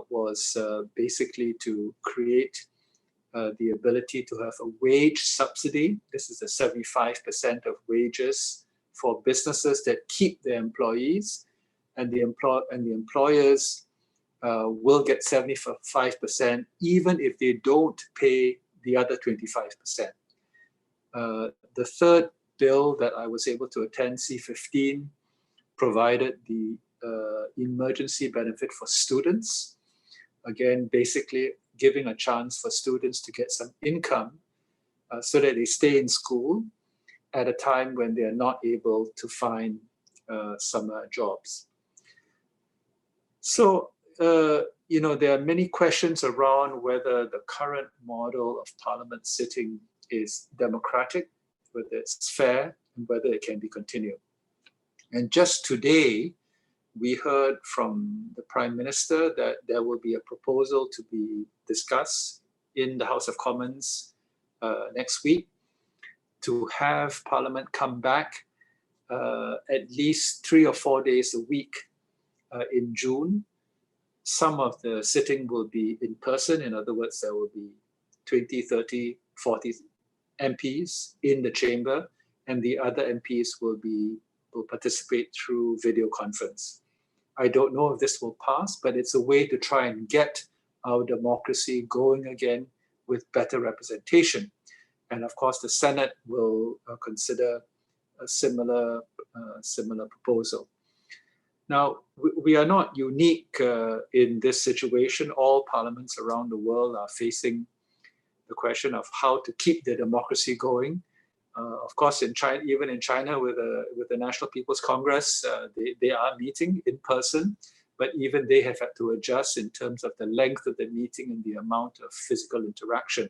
was basically to create the ability to have a wage subsidy. This is a 75% of wages for businesses that keep their employees, and the employers will get 75% even if they don't pay the other 25%. The third bill that I was able to attend, C-15, provided the emergency benefit for students. Again, basically giving a chance for students to get some income so that they stay in school at a time when they are not able to find summer jobs. So, you know, there are many questions around whether the current model of parliament sitting is democratic, whether it's fair, and whether it can be continued. And just today, we heard from the Prime Minister that there will be a proposal to be discussed in the House of Commons next week to have Parliament come back at least 3 or 4 days a week in June. Some of the sitting will be in person. In other words, there will be 20, 30, 40 MPs in the chamber, and the other MPs will participate through video conference. I don't know if this will pass, but it's a way to try and get our democracy going again with better representation. And of course, the Senate will consider a similar proposal. Now, we are not unique in this situation. All parliaments around the world are facing the question of how to keep their democracy going. Of course, in China, even in China with the National People's Congress, they are meeting in person, but even they have had to adjust in terms of the length of the meeting and the amount of physical interaction.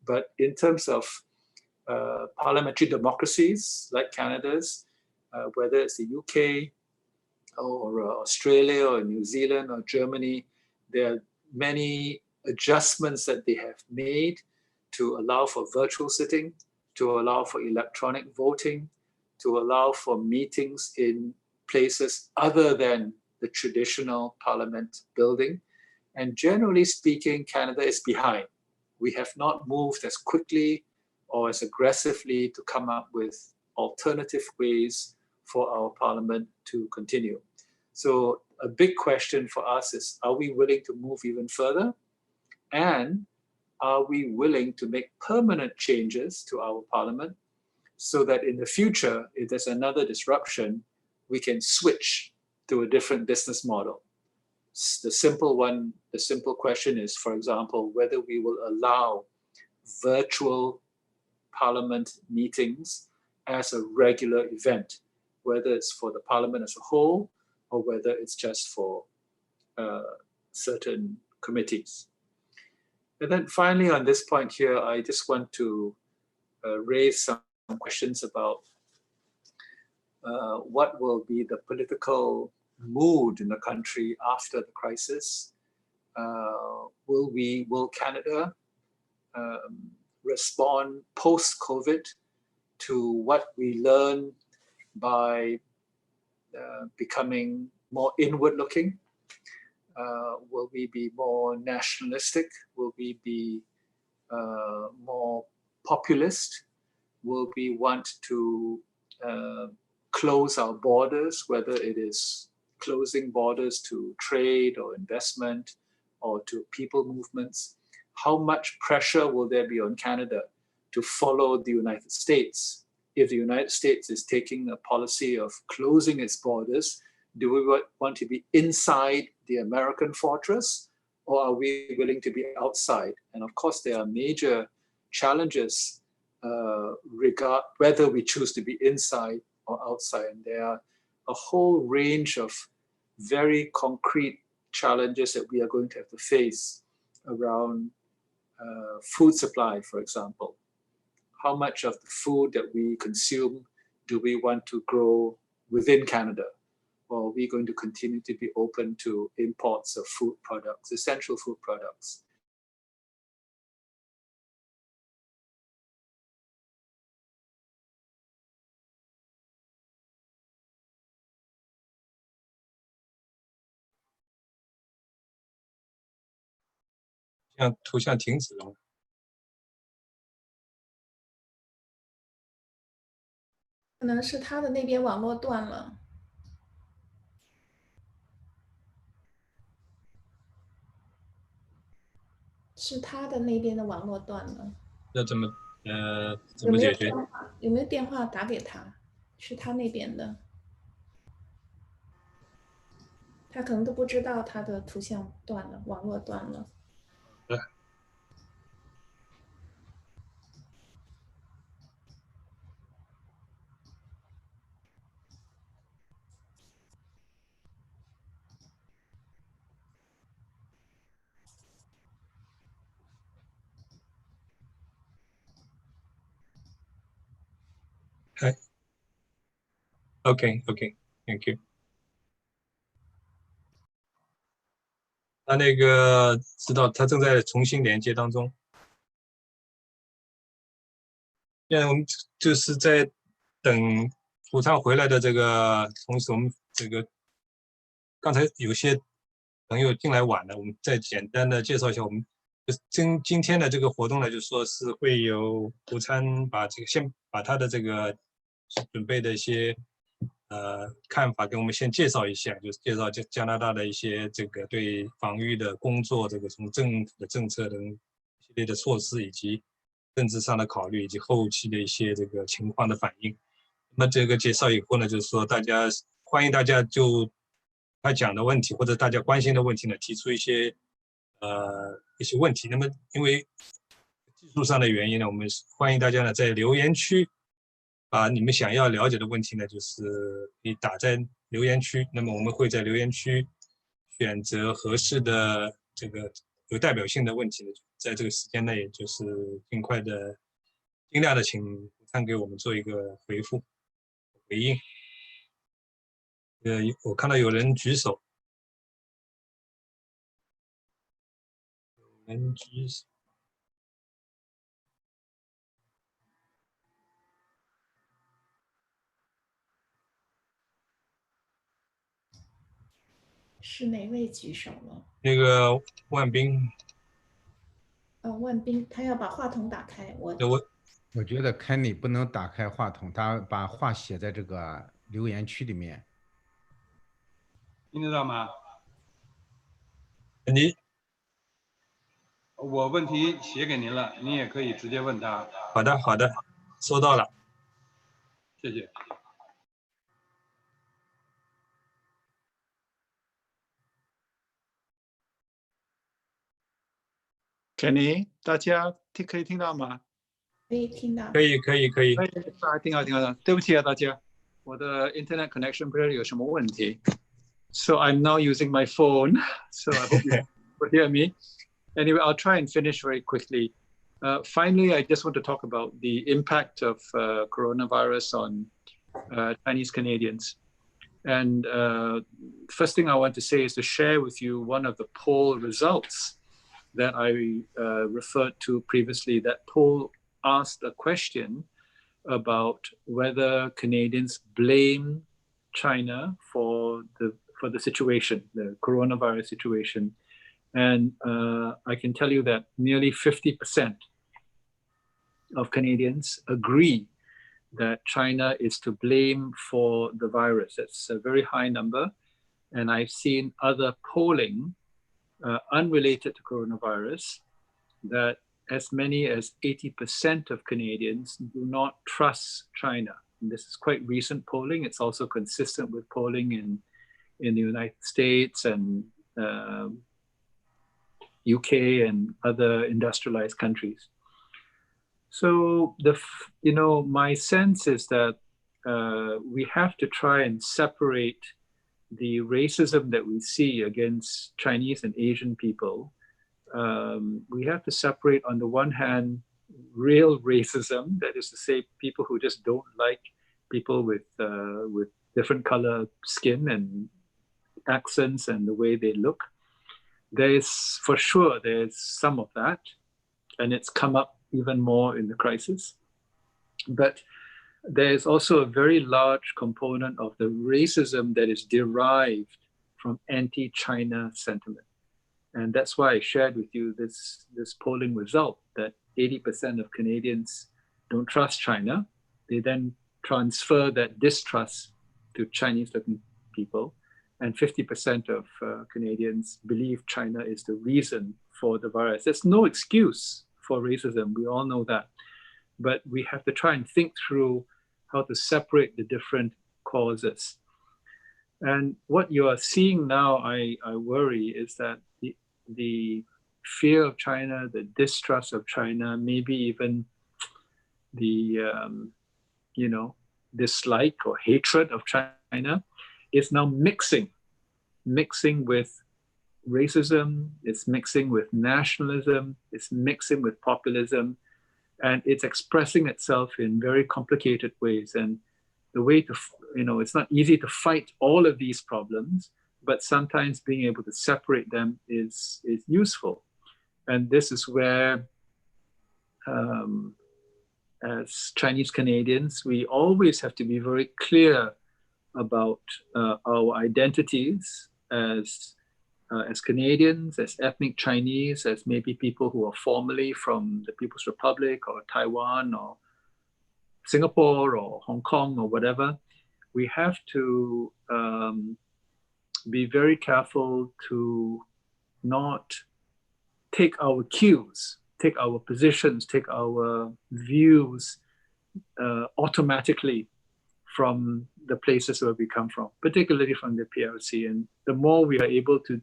But in terms of parliamentary democracies like Canada's, whether it's the UK or Australia or New Zealand or Germany, there are many adjustments that they have made to allow for virtual sitting, to allow for electronic voting, to allow for meetings in places other than the traditional parliament building. And generally speaking, Canada is behind. We have not moved as quickly or as aggressively to come up with alternative ways for our parliament to continue. So a big question for us is, are we willing to move even further? And are we willing to make permanent changes to our parliament so that in the future, if there's another disruption, we can switch to a different business model? The simple question is, for example, whether we will allow virtual parliament meetings as a regular event, whether it's for the parliament as a whole or whether it's just for certain committees. And then finally, on this point here, I just want to raise some questions about what will be the political mood in the country after the crisis. Will Canada respond post-COVID to what we learn by becoming more inward-looking? Will we be more nationalistic? Will we be more populist? Will we want to close our borders, whether it is closing borders to trade or investment or to people movements? How much pressure will there be on Canada to follow the United States? If the United States is taking a policy of closing its borders, do we want to be inside the American fortress, or are we willing to be outside? And of course, there are major challenges regard whether we choose to be inside or outside. And there are a whole range of very concrete challenges that we are going to have to face around food supply, for example. How much of the food that we consume do we want to grow within Canada? Or are we going to continue to be open to imports of food products, essential food products?图像停止了。可能是他的那边网络断了。是他的那边的网络断了。要怎么解决？有没有电话打给他？是他那边的。他可能都不知道他的图像断了，网络断了。对。Okay, thank you. 他那个知道他正在重新连接当中。现在我们就是在等普昌回来的这个同时，我们这个刚才有些朋友进来晚了，我们再简单的介绍一下我们今天的这个活动呢，就说是会有普昌先把他的这个准备的一些看法给我们先介绍一下，就是介绍加拿大的一些这个对防御的工作，这个从政府的政策等一系列的措施，以及政治上的考虑，以及后期的一些这个情况的反应。那么这个介绍以后呢，就是说欢迎大家就他讲的问题或者大家关心的问题呢，提出一些问题。那么因为技术上的原因呢，我们欢迎大家呢在留言区把你们想要了解的问题呢，就是你打在留言区，那么我们会在留言区选择合适的这个有代表性的问题呢，在这个时间内，就是尽量的请普昌给我们做一个回应。我看到有人举手，是哪位举手了？那个万斌。万斌，他要把话筒打开。我觉得Kenny不能打开话筒，他把话写在这个留言区里面。听得到吗？我问题写给您了，您也可以直接问他。好的，收到了，谢谢。Kenny， 大家可以听到吗？可以听到。可以。听到。对不起啊，大家，我的 internet connection 不知道有什么问题。So I'm now using my phone. So I hope you will hear me. Anyway, I'll try and finish very quickly. Finally, I just want to talk about the impact of coronavirus on Chinese Canadians. And first thing I want to say is to share with you one of the poll results that I referred to previously. That poll asked a question about whether Canadians blame China for the situation, the coronavirus situation. And I can tell you that nearly 50% of Canadians agree that China is to blame for the virus. That's a very high number. And I've seen other polling unrelated to coronavirus that as many as 80% of Canadians do not trust China. And this is quite recent polling. It's also consistent with polling in the United States and UK and other industrialized countries. So my sense is that we have to try and separate the racism that we see against Chinese and Asian people. We have to separate, on the one hand, real racism, that is to say, people who just don't like people with different color skin and accents and the way they look. There's some of that, and it's come up even more in the crisis. But there's also a very large component of the racism that is derived from anti-China sentiment. And that's why I shared with you this polling result that 80% of Canadians don't trust China. They then transfer that distrust to Chinese-looking people. And 50% of Canadians believe China is the reason for the virus. There's no excuse for racism, we all know that. But we have to try and think through how to separate the different causes. And what you are seeing now, I worry, is that the fear of China, the distrust of China, maybe even the dislike or hatred of China is now mixing with racism, it's mixing with nationalism, it's mixing with populism, and it's expressing itself in very complicated ways. And the way to, it's not easy to fight all of these problems, but sometimes being able to separate them is useful. And this is where, as Chinese Canadians, we always have to be very clear about our identities as Canadians, as ethnic Chinese, as maybe people who are formerly from the People's Republic or Taiwan or Singapore or Hong Kong or whatever. We have to be very careful to not take our cues, take our positions, take our views automatically from the places where we come from, particularly from the PRC. And the more we are able to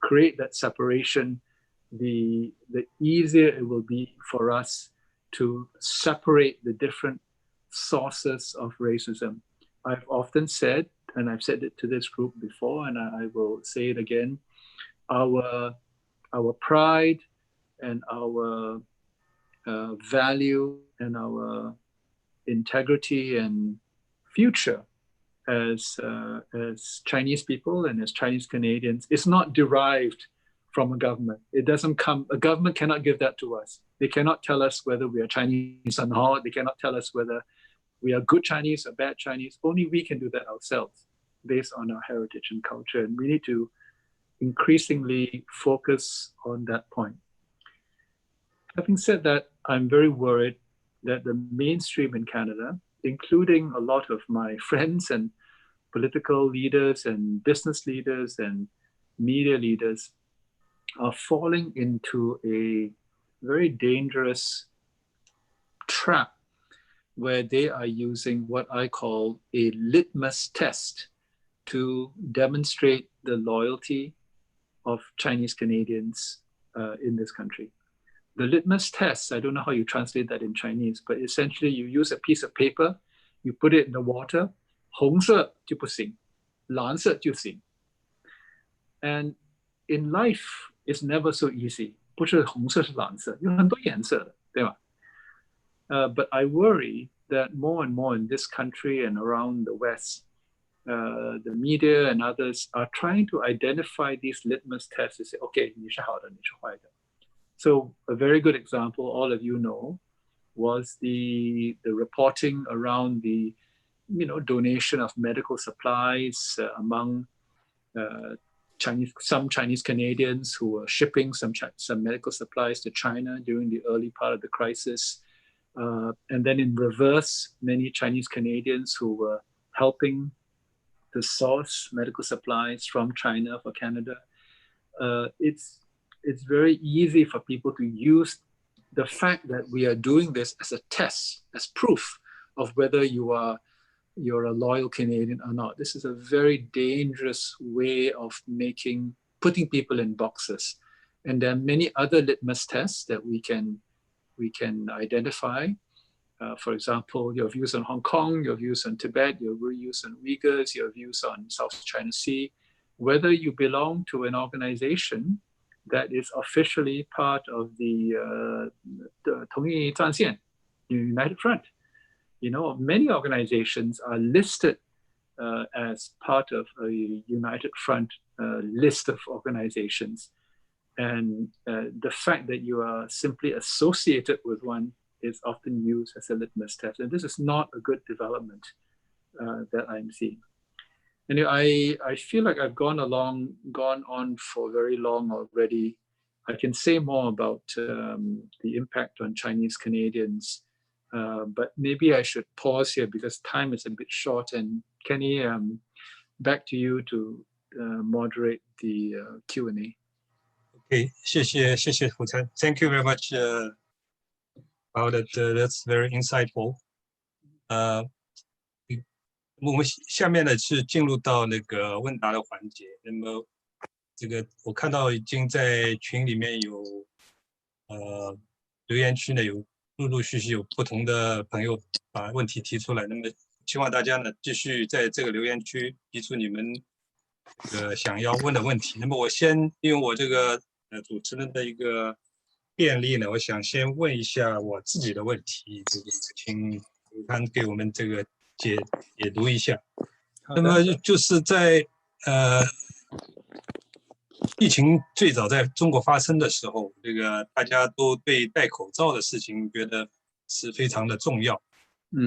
create that separation, the easier it will be for us to separate the different sources of racism. I've often said, and I've said it to this group before, and I will say it again, our pride and our value and our integrity and future as Chinese people and as Chinese Canadians is not derived from a government. It doesn't come, a government cannot give that to us. They cannot tell us whether we are Chinese or not. They cannot tell us whether we are good Chinese or bad Chinese. Only we can do that ourselves based on our heritage and culture. And we need to increasingly focus on that point. Having said that, I'm very worried that the mainstream in Canada, including a lot of my friends and political leaders and business leaders and media leaders, are falling into a very dangerous trap where they are using what I call a litmus test to demonstrate the loyalty of Chinese Canadians in this country. The litmus test, I don't know how you translate that in Chinese, but essentially you use a piece of paper, you put it in the water, 红色就不行，蓝色就行. And in life, it's never so easy. 不是红色是蓝色，有很多颜色的，对吧？But I worry that more and more in this country and around the West, the media and others are trying to identify these litmus tests and say, okay, 你是好的，你是坏的。So a very good example, all of you know, was the reporting around the donation of medical supplies among some Chinese Canadians who were shipping some medical supplies to China during the early part of the crisis. And then in reverse, many Chinese Canadians who were helping to source medical supplies from China for Canada. It's very easy for people to use the fact that we are doing this as a test, as proof of whether you're a loyal Canadian or not. This is a very dangerous way of putting people in boxes. And there are many other litmus tests that we can identify. For example, your views on Hong Kong, your views on Tibet, your views on Uyghurs, your views on South China Sea, whether you belong to an organization that is officially part of the 统一战线, United Front. Many organizations are listed as part of a United Front list of organizations. And the fact that you are simply associated with one is often used as a litmus test. And this is not a good development that I'm seeing. Anyway, I feel like I've gone on for very long already. I can say more about the impact on Chinese Canadians, but maybe I should pause here because time is a bit short. And Kenny, back to you to moderate the Q&A. Okay, 谢谢胡参 Thank you very much about that. That's very insightful. 我们下面呢是进入到那个问答的环节。那么这个我看到已经在群里面有留言区呢有陆续有不同的朋友把问题提出来。那么希望大家呢继续在这个留言区提出你们想要问的问题。那么我先利用我这个主持人的一个便利呢，我想先问一下我自己的问题，这个请胡参给我们这个解读一下。那么就是在疫情最早在中国发生的时候，这个大家都对戴口罩的事情觉得是非常的重要。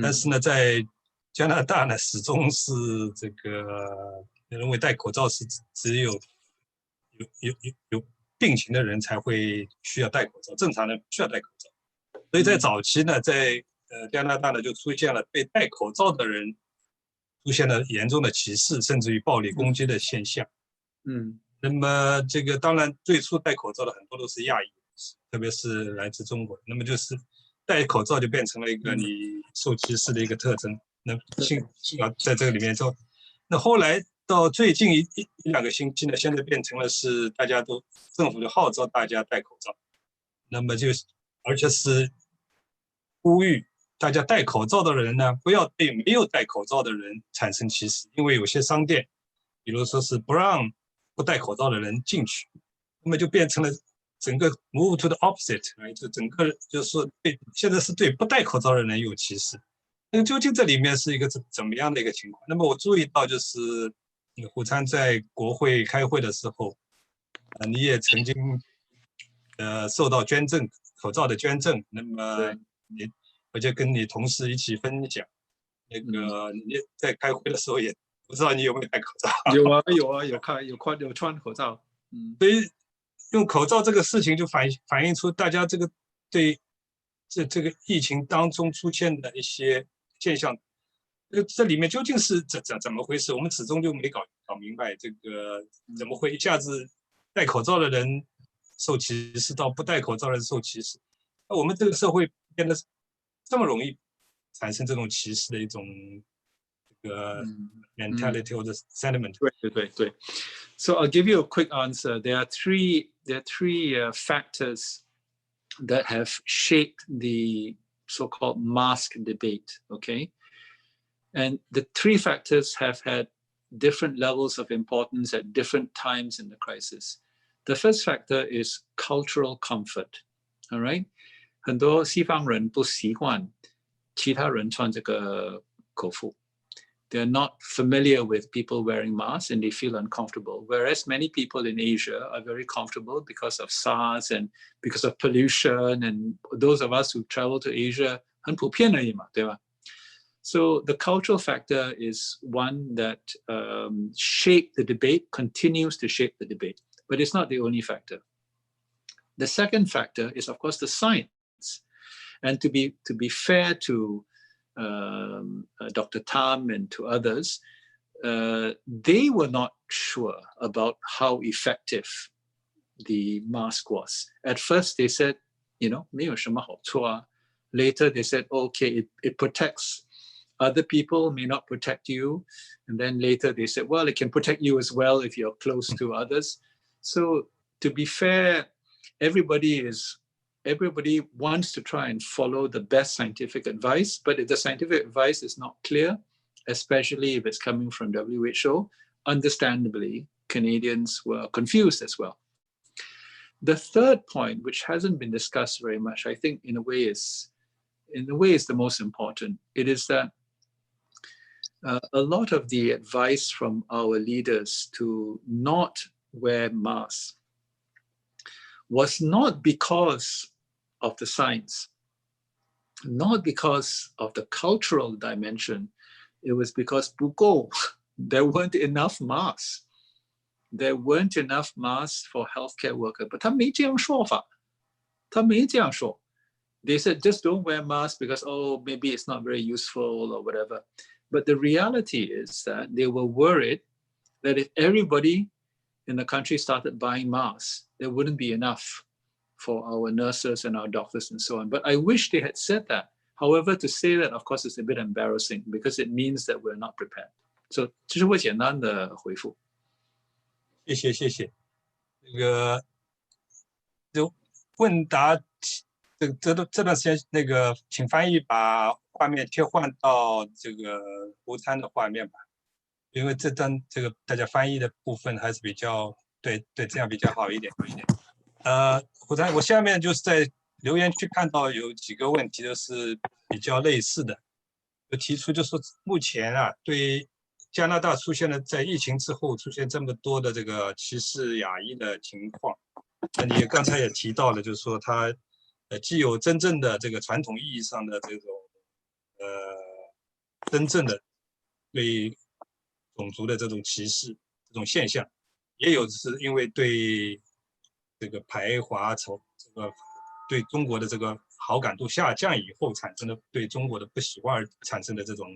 但是呢，在加拿大呢，始终是这个认为戴口罩是只有病情的人才会需要戴口罩，正常人不需要戴口罩。所以在早期呢，在加拿大呢就出现了被戴口罩的人出现了严重的歧视，甚至于暴力攻击的现象。那么这个当然最初戴口罩的很多都是亚裔，特别是来自中国。那么就是戴口罩就变成了一个你受歧视的一个特征。那幸好在这个里面之后，那后来到最近一两个星期呢，现在变成了是大家都政府就号召大家戴口罩，那么就是而且是呼吁大家戴口罩的人呢，不要对没有戴口罩的人产生歧视，因为有些商店，比如说是不让不戴口罩的人进去，那么就变成了整个 move to the opposite， 就整个就是说对现在是对不戴口罩的人有歧视。那究竟这里面是一个怎么样的一个情况？那么我注意到就是胡参在国会开会的时候，你也曾经受到捐赠口罩的捐赠，那么我就跟你同事一起分享，那个你在开会的时候也不知道你有没有戴口罩？有穿口罩。所以用口罩这个事情就反映出大家这个对这个疫情当中出现的一些现象，这里面究竟是怎么回事？我们始终就没搞明白，这个怎么会一下子戴口罩的人受歧视到不戴口罩的人受歧视？那我们这个社会变得这么容易产生这种歧视的一种这个 mentality 或者 sentiment。对。So I'll give you a quick answer. There are three factors that have shaped the so-called mask debate, okay? And the three factors have had different levels of importance at different times in the crisis. The first factor is cultural comfort. All right， 很多西方人不习惯其他人穿这个口服。They're not familiar with people wearing masks and they feel uncomfortable. Whereas many people in Asia are very comfortable because of SARS and because of pollution. And those of us who travel to Asia, 很普遍而已嘛，对吧？ So the cultural factor is one that shaped the debate, continues to shape the debate, but it's not the only factor. The second factor is, of course, the science. And to be fair to Dr. Tam and to others, they were not sure about how effective the mask was. At first, they said, 没有什么好处啊. Later, they said, okay, it protects other people, may not protect you. And then later, they said, well, it can protect you as well if you're close to others. So to be fair, everybody wants to try and follow the best scientific advice, but if the scientific advice is not clear, especially if it's coming from WHO, understandably, Canadians were confused as well. The third point, which hasn't been discussed very much, I think in a way is the most important. It is that a lot of the advice from our leaders to not wear masks was not because of the science, not because of the cultural dimension. It was because 不够, there weren't enough masks. There weren't enough masks for healthcare workers. But 他没这样说法，他没这样说。They said, just don't wear masks because, oh, maybe it's not very useful or whatever. But the reality is that they were worried that if everybody in the country started buying masks, there wouldn't be enough for our nurses and our doctors and so on. But I wish they had said that. However, to say that, of course, is a bit embarrassing because it means that we're not prepared. So 这是我简单的回复。谢谢。就问答这段时间，请翻译把画面切换到这个胡参的画面吧，因为大家翻译的部分还是比较对，这样比较好一点。胡参，我下面就是在留言区看到有几个问题都是比较类似的，就提出就是说目前啊，对加拿大出现了在疫情之后出现这么多的这个歧视亚裔的情况，那你刚才也提到了，就是说它既有真正的这个传统意义上的这种真正的对种族的这种歧视这种现象，也有是因为对这个排华这个对中国的这个好感度下降以后产生的对中国的不喜欢而产生的这种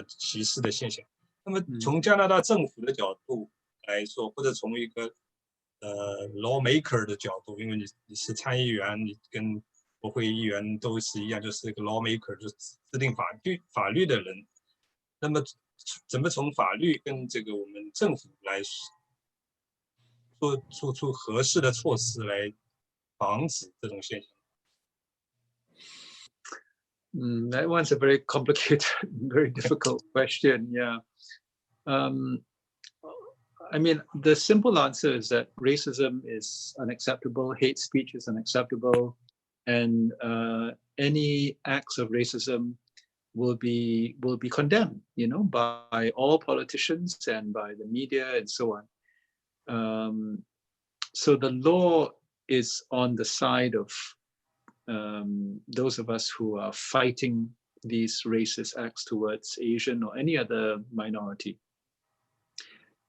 歧视的现象。那么从加拿大政府的角度来说，或者从一个lawmaker 的角度，因为你是参议员，你跟国会议员都是一样，就是一个 lawmaker， 就是制定法律的人。那么怎么从法律跟这个我们政府来做出合适的措施来防止这种现象？ That one's a very complicated, very difficult question. Yeah. I mean, the simple answer is that racism is unacceptable, hate speech is unacceptable, and any acts of racism will be condemned, by all politicians and by the media and so on. So the law is on the side of those of us who are fighting these racist acts towards Asian or any other minority.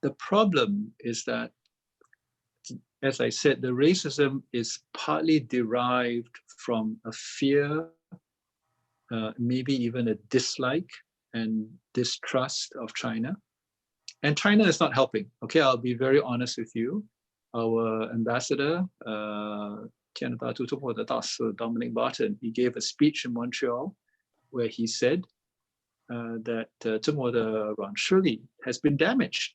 The problem is that, as I said, the racism is partly derived from a fear, maybe even a dislike and distrust of China. And China is not helping. Okay, I'll be very honest with you. Our ambassador, Canada to Dominic Barton, he gave a speech in Montreal where he said that Zhengguo de Ranshili has been damaged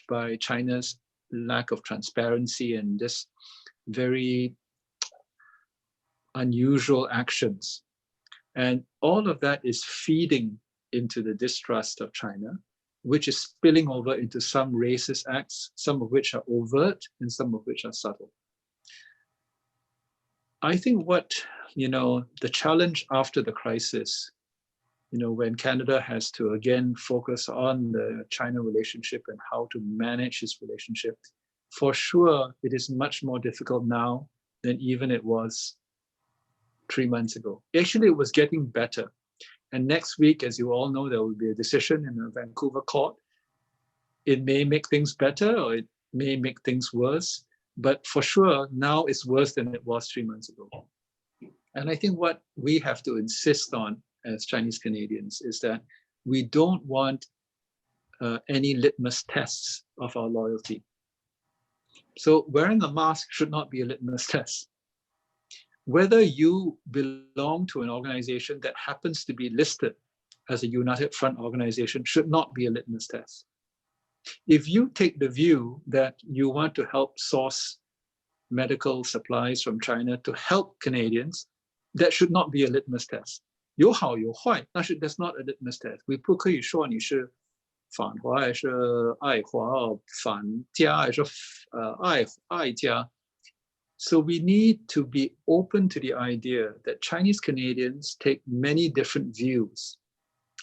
by China's lack of transparency and this very unusual actions. And all of that is feeding into the distrust of China. which is spilling over into some racist acts, some of which are overt and some of which are subtle. I think what, the challenge after the crisis, when Canada has to again focus on the China relationship and how to manage its relationship, for sure, it is much more difficult now than even it was 3 months ago. Actually, it was getting better. And next week, as you all know, there will be a decision in a Vancouver court. It may make things better or it may make things worse, but for sure, now it's worse than it was 3 months ago. And I think what we have to insist on as Chinese Canadians is that we don't want any litmus tests of our loyalty. So wearing a mask should not be a litmus test. Whether you belong to an organization that happens to be listed as a United Front organization should not be a litmus test. If you take the view that you want to help source medical supplies from China to help Canadians, that should not be a litmus test. 有好有坏，但是 that's not a litmus test. 你不可以说你是反华还是爱华，反家还是爱家。So we need to be open to the idea that Chinese Canadians take many different views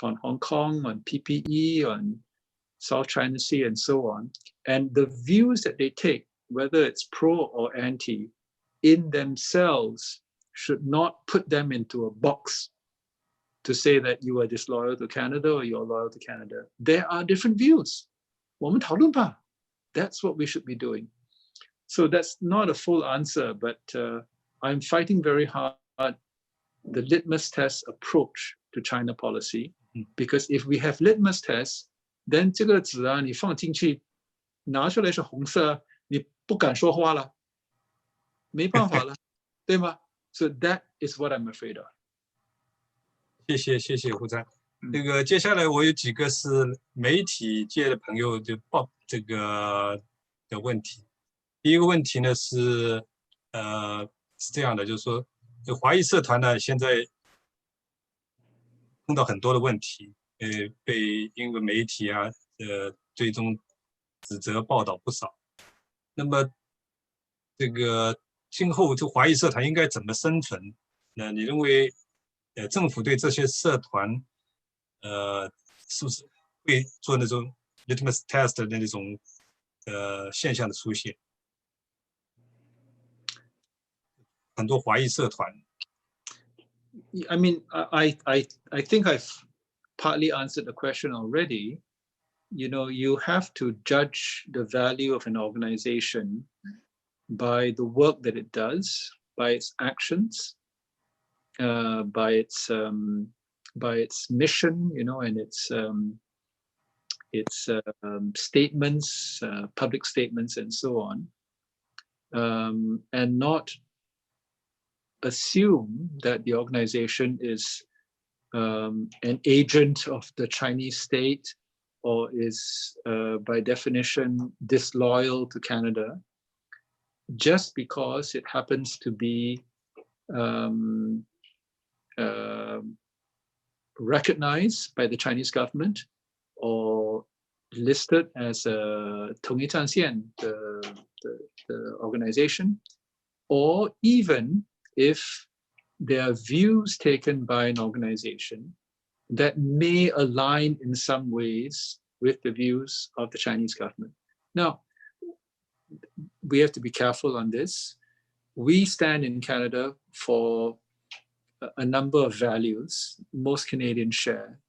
on Hong Kong, on PPE, on South China Sea, and so on. And the views that they take, whether it's pro or anti, in themselves should not put them into a box to say that you are disloyal to Canada or you're loyal to Canada. There are different views. 我们讨论吧. That's what we should be doing. So that's not a full answer, but I'm fighting very hard the litmus test approach to China policy, because if we have litmus tests, then 这个纸啊，你放进去，拿出来是红色，你不敢说话了，没办法了，对吗？ So that is what I'm afraid of. 谢谢胡琛。这个接下来我有几个是媒体界的朋友就报这个的问题。第一个问题呢是这样的，就是说华裔社团呢现在碰到很多的问题，被英文媒体啊追踪指责报道不少。那么这个今后这华裔社团应该怎么生存？那你认为政府对这些社团是不是会做那种 litmus test 的那种现象的出现？很多华裔社团。I mean, I think I've partly answered the question already. You have to judge the value of an organization by the work that it does, by its actions, by its mission, and its statements, public statements, and so on, and not assume that the organization is an agent of the Chinese state or is by definition disloyal to Canada just because it happens to be recognized by the Chinese government or listed as a 统一战线 the organization, or even if there are views taken by an organization that may align in some ways with the views of the Chinese government. Now, we have to be careful on this. We stand in Canada for a number of values most Canadians share,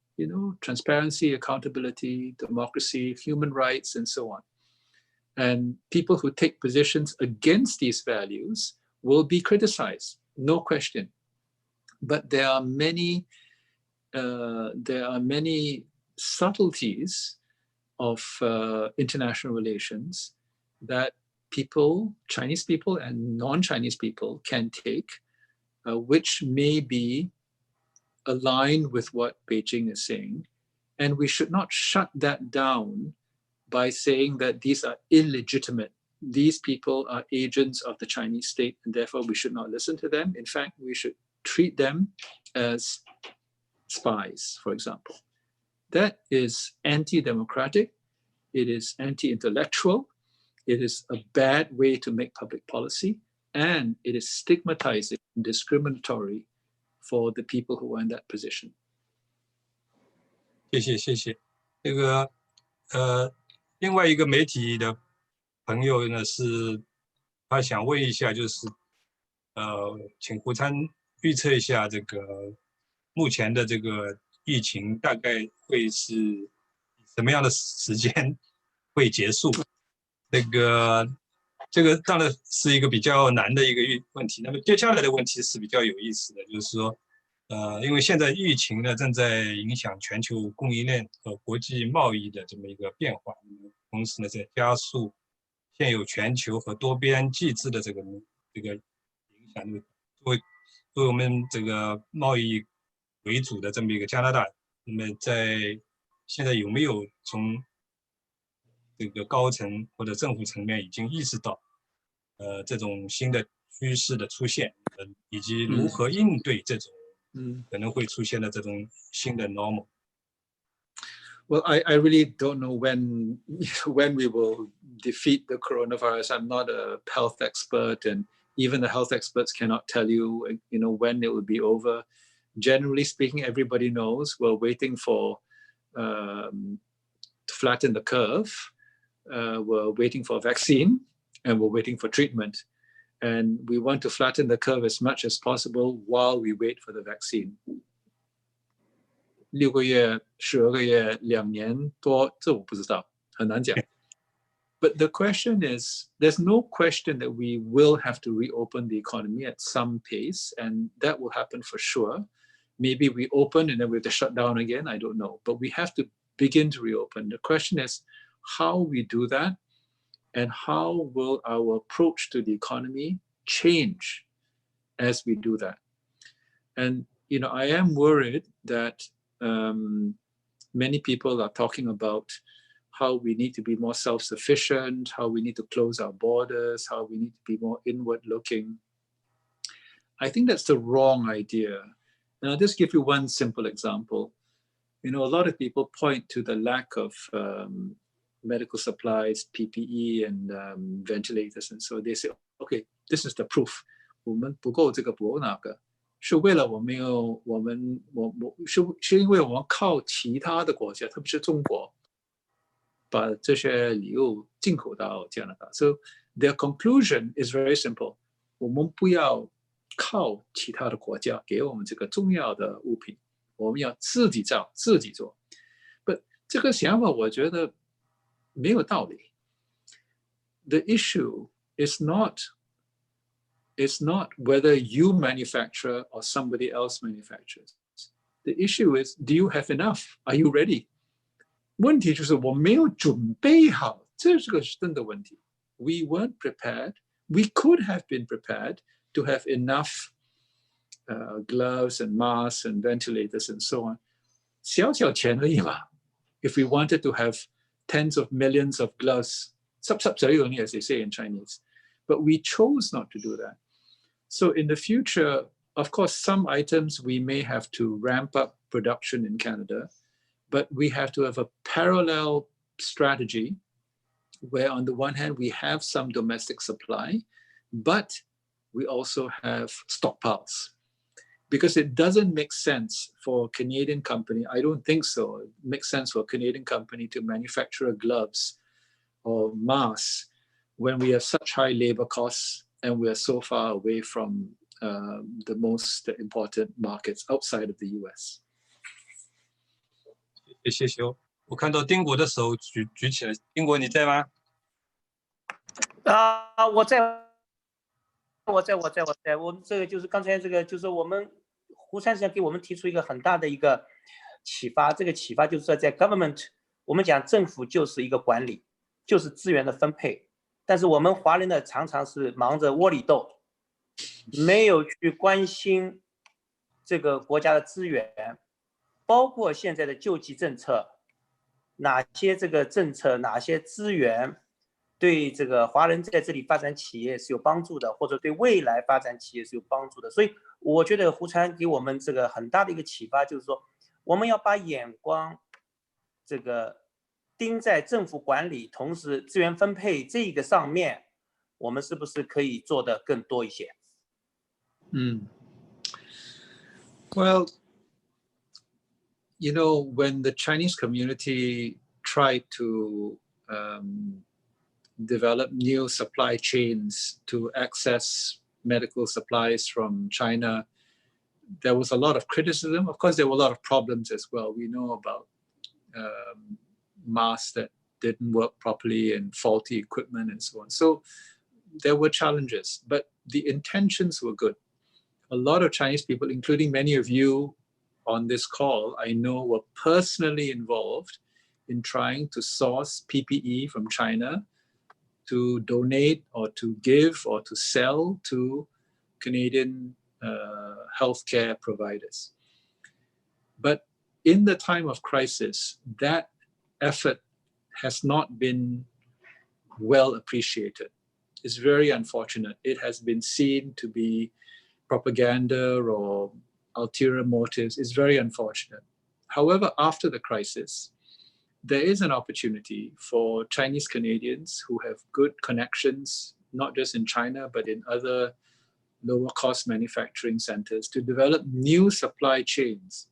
transparency, accountability, democracy, human rights, and so on. And people who take positions against these values will be criticized, no question. But there are many subtleties of international relations that people, Chinese people and non-Chinese people, can take, which may be aligned with what Beijing is saying. And we should not shut that down by saying that these are illegitimate. These people are agents of the Chinese state, and therefore we should not listen to them. In fact, we should treat them as spies, for example. that is anti-democratic, it is anti-intellectual, it is a bad way to make public policy, and it is stigmatizing and discriminatory for the people who are in that position. 谢谢。这个另外一个媒体的朋友呢是，他想问一下，就是请胡参预测一下这个目前的这个疫情大概会是什么样的时间会结束？这个当然是一个比较难的一个问题。那么接下来的问题是比较有意思的，就是说，因为现在疫情呢正在影响全球供应链和国际贸易的这么一个变化，同时呢在加速现有全球和多边际制的这个影响。作为我们这个贸易为主的这么一个加拿大，那么在现在有没有从这个高层或者政府层面已经意识到，这种新的趋势的出现，以及如何应对这种可能会出现的这种新的 normal？ Well, I really don't know when we will defeat the coronavirus. I'm not a health expert, and even the health experts cannot tell you, when it will be over. Generally speaking, everybody knows we're waiting for to flatten the curve. We're waiting for a vaccine, and we're waiting for treatment. And we want to flatten the curve as much as possible while we wait for the vaccine. 6个月、12个月、2年多，这我不知道，很难讲。But the question is, there's no question that we will have to reopen the economy at some pace, and that will happen for sure. Maybe we open and then we have to shut down again, I don't know. But we have to begin to reopen. The question is how we do that, and how will our approach to the economy change as we do that. And, I am worried that many people are talking about how we need to be more self-sufficient, how we need to close our borders, how we need to be more inward-looking. I think that's the wrong idea. And I'll just give you one simple example. A lot of people point to the lack of medical supplies, PPE, and ventilators, and so they say, okay, this is the proof. 我们不够这个不够那个，是为了是因为我们靠其他的国家，特别是中国，把这些礼物进口到加拿大。So their conclusion is very simple. 我们不要靠其他的国家给我们这个重要的物品，我们要自己造、自己做。But 这个想法我觉得没有道理。The issue is not whether you manufacture or somebody else manufactures. The issue is, do you have enough? Are you ready? 问题就是我没有准备好，这是个真的问题。We weren't prepared. We could have been prepared to have enough gloves and masks and ventilators and so on. 小小钱而已嘛。If we wanted to have tens of millions of gloves, as they say in Chinese, but we chose not to do that. So in the future, of course, some items we may have to ramp up production in Canada, but we have to have a parallel strategy where on the one hand, we have some domestic supply, but we also have stockpiles. Because it doesn't make sense for a Canadian company, I don't think so, it makes sense for a Canadian company to manufacture gloves or masks when we have such high labor costs and we are so far away from the most important markets outside of the US. 谢谢。我看到丁国的手举起来，丁国你在吗？我在。我们这个就是刚才这个，就是我们胡先生给我们提出一个很大的一个启发。这个启发就是说，在 government， 我们讲政府就是一个管理，就是资源的分配。但是我们华人呢，常常是忙着窝里斗，没有去关心这个国家的资源，包括现在的救济政策，哪些这个政策，哪些资源。对这个华人在这里发展企业是有帮助的，或者对未来发展企业是有帮助的。所以我觉得胡参给我们这个很大的一个启发，就是说我们要把眼光这个盯在政府管理，同时资源分配这个上面，我们是不是可以做得更多一些？Well, you know, when the Chinese community tried to develop new supply chains to access medical supplies from China, there was a lot of criticism. Of course, there were a lot of problems as well. We know about masks that didn't work properly and faulty equipment and so on. So there were challenges, but the intentions were good. A lot of Chinese people, including many of you on this call, I know were personally involved in trying to source PPE from China to donate or to give or to sell to Canadian healthcare providers. But in the time of crisis, that effort has not been well appreciated. It's very unfortunate. It has been seen to be propaganda or ulterior motives. It's very unfortunate. However, after the crisis, there is an opportunity for Chinese Canadians who have good connections, not just in China, but in other lower cost manufacturing centers, to develop new supply chains,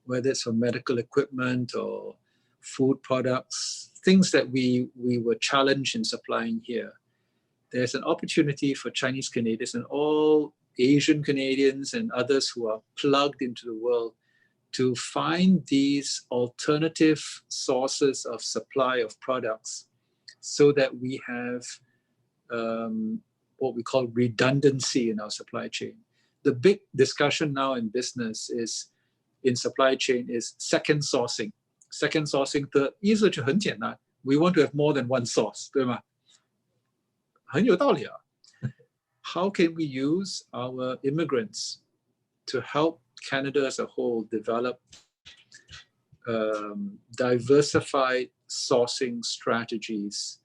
whether it's for medical equipment or food products, things that we were challenged in supplying here. There's an opportunity for Chinese Canadians and all Asian Canadians and others who are plugged into the world to find these alternative sources of supply of products so that we have what we call redundancy in our supply chain. The big discussion now in business is, in supply chain, is second sourcing. Second sourcing 的意思就很简单 ，we want to have more than one source， 对吗？很有道理啊。How can we use our immigrants to help Canada as a whole develop diversified sourcing strategies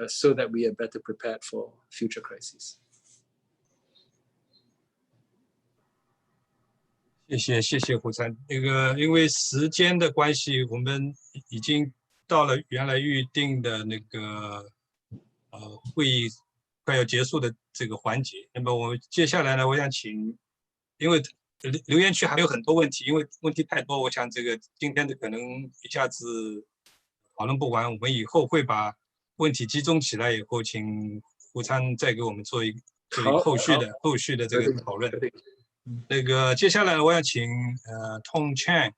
so that we are better prepared for future crises? 谢谢胡参。因为时间的关系，我们已经到了原来预定的会议快要结束的这个环节。那么我接下来呢，我想请，因为留言区还有很多问题，因为问题太多，我想今天的可能一下子讨论不完，我们以后会把问题集中起来，以后请胡参再给我们做一个后续的这个讨论。接下来我要请Tong Chan，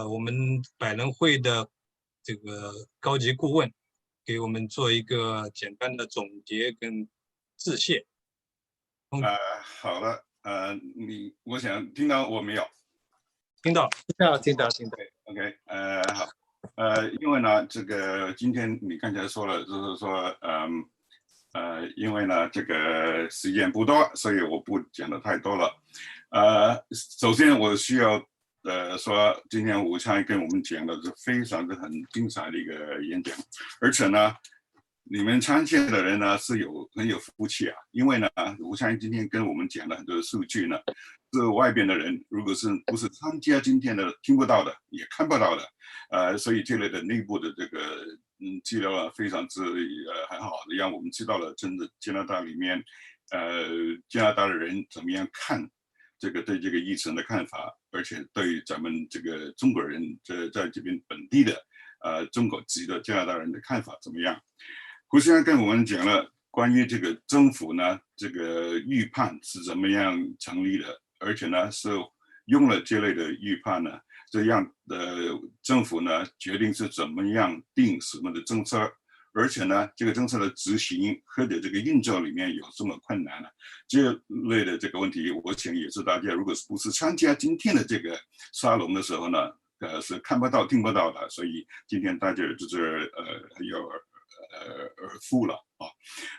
我们百人会的这个高级顾问，给我们做一个简单的总结跟致谢。好了，我想听到我没有？听到。OK， 好，因为呢，今天你刚才说了，就是说，因为呢，这个时间不多，所以我不讲的太多了。首先我需要说，今天吴参跟我们讲的是非常的很精彩的一个演讲，而且呢，你们参加的人呢是很有福气啊，因为呢，吴参今天跟我们讲了很多数据呢，是外边的人如果不是参加今天的听不到的，也看不到的，所以这类的内部的这个资料啊，非常之很好的，让我们知道了真的加拿大里面，加拿大的人怎么样看对这个疫情的看法，而且对咱们这个中国人在这边本地的中国籍的加拿大人的看法怎么样？胡先生跟我们讲了关于这个政府呢，这个预判是怎么样成立的，而且呢是用了这类的预判呢，这样的政府呢决定是怎么样定什么的政策，而且呢这个政策的执行或者这个运作里面有什么困难呢？这类的这个问题，我想也是大家如果不是参加今天的这个沙龙的时候呢，是看不到听不到的，所以今天大家就是很有耳福了啊，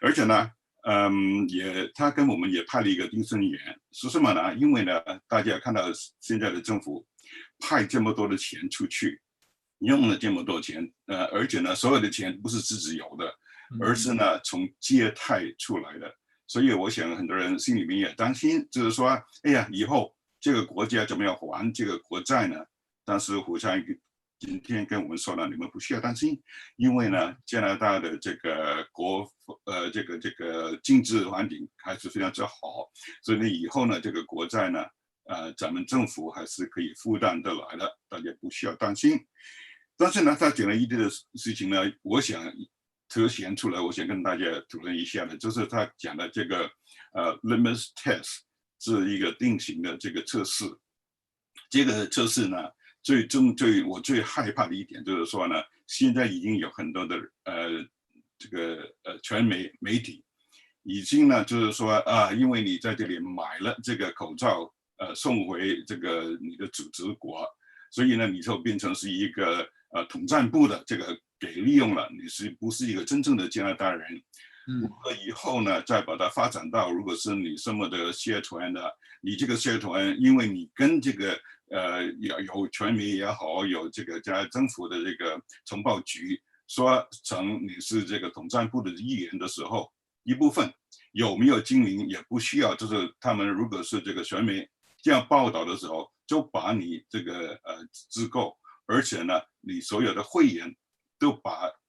而且呢，他跟我们也派了一个定心圆，是什么呢？因为呢，大家看到现在的政府派这么多的钱出去，用了这么多钱，而且呢，所有的钱不是自己有的，而是呢从借贷出来的，所以我想很多人心里面也担心，就是说，哎呀，以后这个国家怎么样还这个国债呢？但是胡参今天跟我们说了，你们不需要担心，因为呢，加拿大的这个这个经济环境还是非常之好，所以呢，以后呢，这个国债呢，咱们政府还是可以负担得来的，大家不需要担心。但是呢，他讲了一堆的事情呢，我想凸显出来，我想跟大家讨论一下的，就是他讲的这个litmus test 是一个定型的这个测试。这个测试呢，我最害怕的一点就是说呢，现在已经有很多的全媒体已经呢，就是说因为你在这里买了这个口罩，送回这个你的组织国，所以呢，你就变成是一个统战部的这个给利用了，你不是一个真正的加拿大人？如果以后呢，再把它发展到，如果是你什么的社团的，你这个社团，因为你跟这个有传媒也好，有这个加拿大政府的这个情报局说成你是这个统战部的议员的时候，一部分有没有经营也不需要，就是他们如果是这个传媒这样报道的时候，就把你这个机构，而且呢，你所有的会员都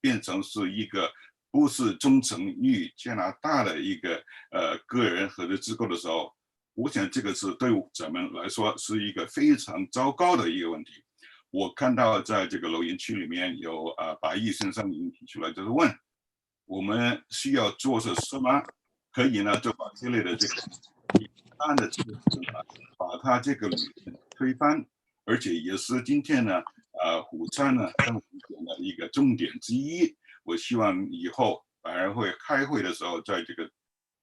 变成是一个不是忠诚于加拿大的一个个人或者机构的时候，我想这个是对咱们来说是一个非常糟糕的一个问题。我看到在这个留言区里面有白毅先生已经提出来，就是问我们需要做些什么，可以呢就把这类的这个案的这个把它这个推翻，而且也是今天呢虎参呢跟我们讲的一个重点之一。我希望以后白人会开会的时候，在这个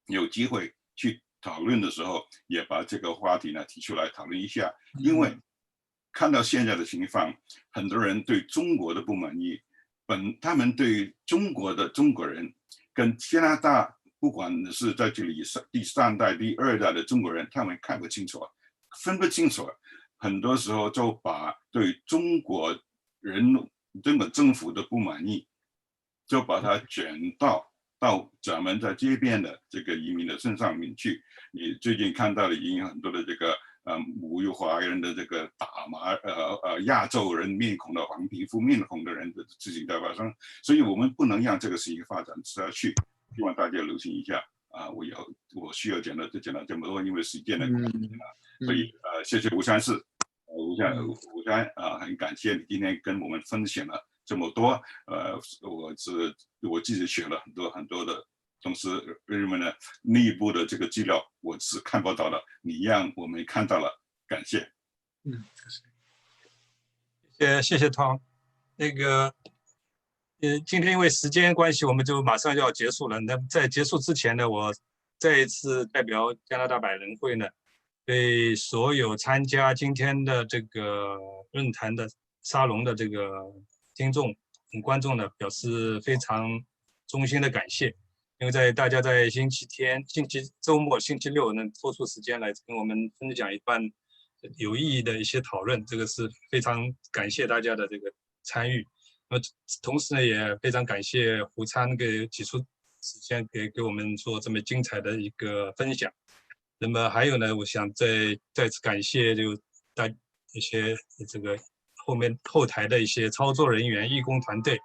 有机会去讨论的时候，也把这个话题呢提出来讨论一下。因为看到现在的情况，很多人对中国的不满意，他们对中国的中国人跟加拿大，不管是在这里第3代、第2代的中国人，他们看不清楚，分不清楚，很多时候就把对中国政府的不满意，就把它卷到咱们在这边的这个移民的身上面去。你最近看到的已经有很多的这个侮辱华人的这个亚洲人面孔的黄皮肤面孔的人的事情在发生，所以我们不能让这个事情发展下去。希望大家留心一下我需要讲的就讲到这么多，因为时间的关系所以谢谢吴山士，吴山很感谢你今天跟我们分享了这么多，我自己学了很多的同时人们的内部的这个资料我是看不到的，你让我们看到了，感谢。谢谢Tom。那个今天因为时间关系，我们就马上就要结束了。那在结束之前呢，我再一次代表加拿大百人会呢，对所有参加今天的这个论坛的沙龙的这个听众、观众呢，表示非常衷心的感谢。因为大家在周末、星期六能抽出时间来跟我们分享一段有意义的一些讨论，这个是非常感谢大家的这个参与。同时呢，也非常感谢胡参挤出时间给我们做这么精彩的一个分享。那么还有呢，我想再次感谢一些这个后台的一些操作人员、义工团队，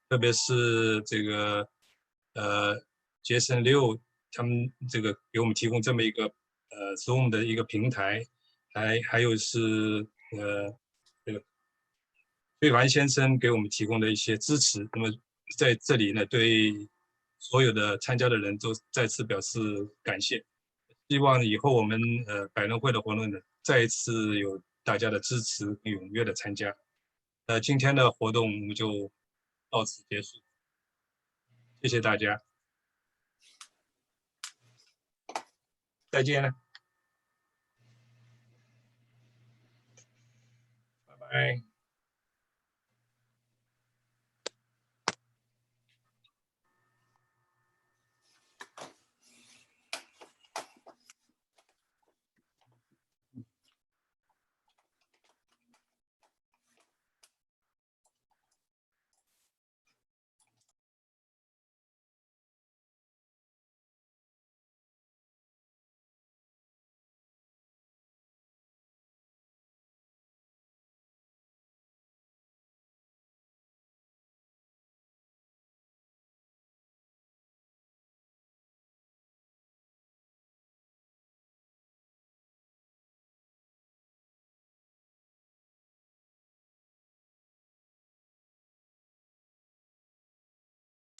特别是这个杰森6他们这个给我们提供这么一个Zoom 的一个平台，还有是这个费凡先生给我们提供的一些支持。那么在这里呢，对所有的参加的人都再次表示感谢。希望以后我们百人会的活动呢，再一次有大家的支持，踊跃的参加。今天的活动我们就到此结束，谢谢大家，再见了，拜拜。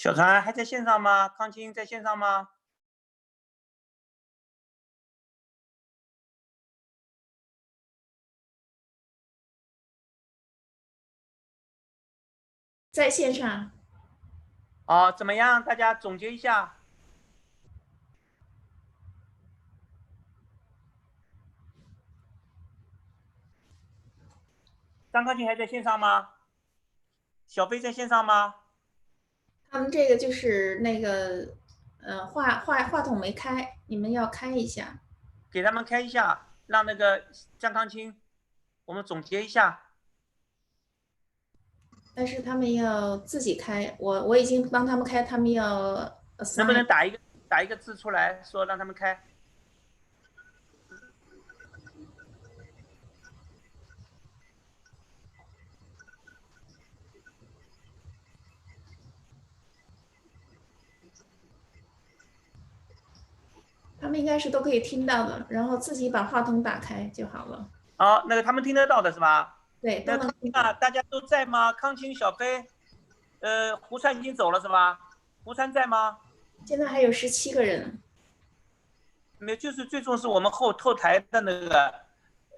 小船还在线上吗？康青在线上吗？在线上。哦，怎么样？大家总结一下。张康青还在线上吗？小飞在线上吗？他们这个就是那个，话筒没开，你们要开一下。给他们开一下，让那个张康青，我们总结一下。但是他们要自己开，我已经帮他们开，他们要 assign。能不能打一个字出来说让他们开？他们应该是都可以听到的，然后自己把话筒打开就好了。哦，那个他们听得到的是吧？对，都能听到。大家都在吗？康青、小飞，胡川已经走了是吧？胡川在吗？现在还有17个人。没有，就是最终是我们后台的那个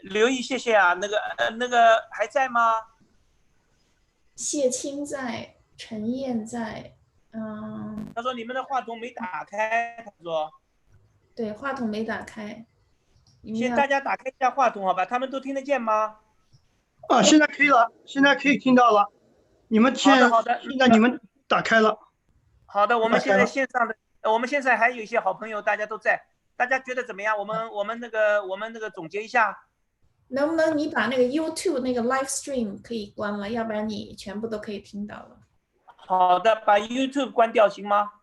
刘毅，谢谢啊。那个还在吗？谢青在，陈燕在，他说你们的话筒没打开，他说。对，话筒没打开。先大家打开一下话筒，好吧？他们都听得见吗？啊，现在可以了，现在可以听到了。你们现在你们打开了。好的，我们现在线上的，我们现在还有一些好朋友，大家都在，大家觉得怎么样？我们那个总结一下。能不能你把那个 YouTube 那个 live stream 可以关了，要不然你全部都可以听到了。好的，把 YouTube 关掉行吗？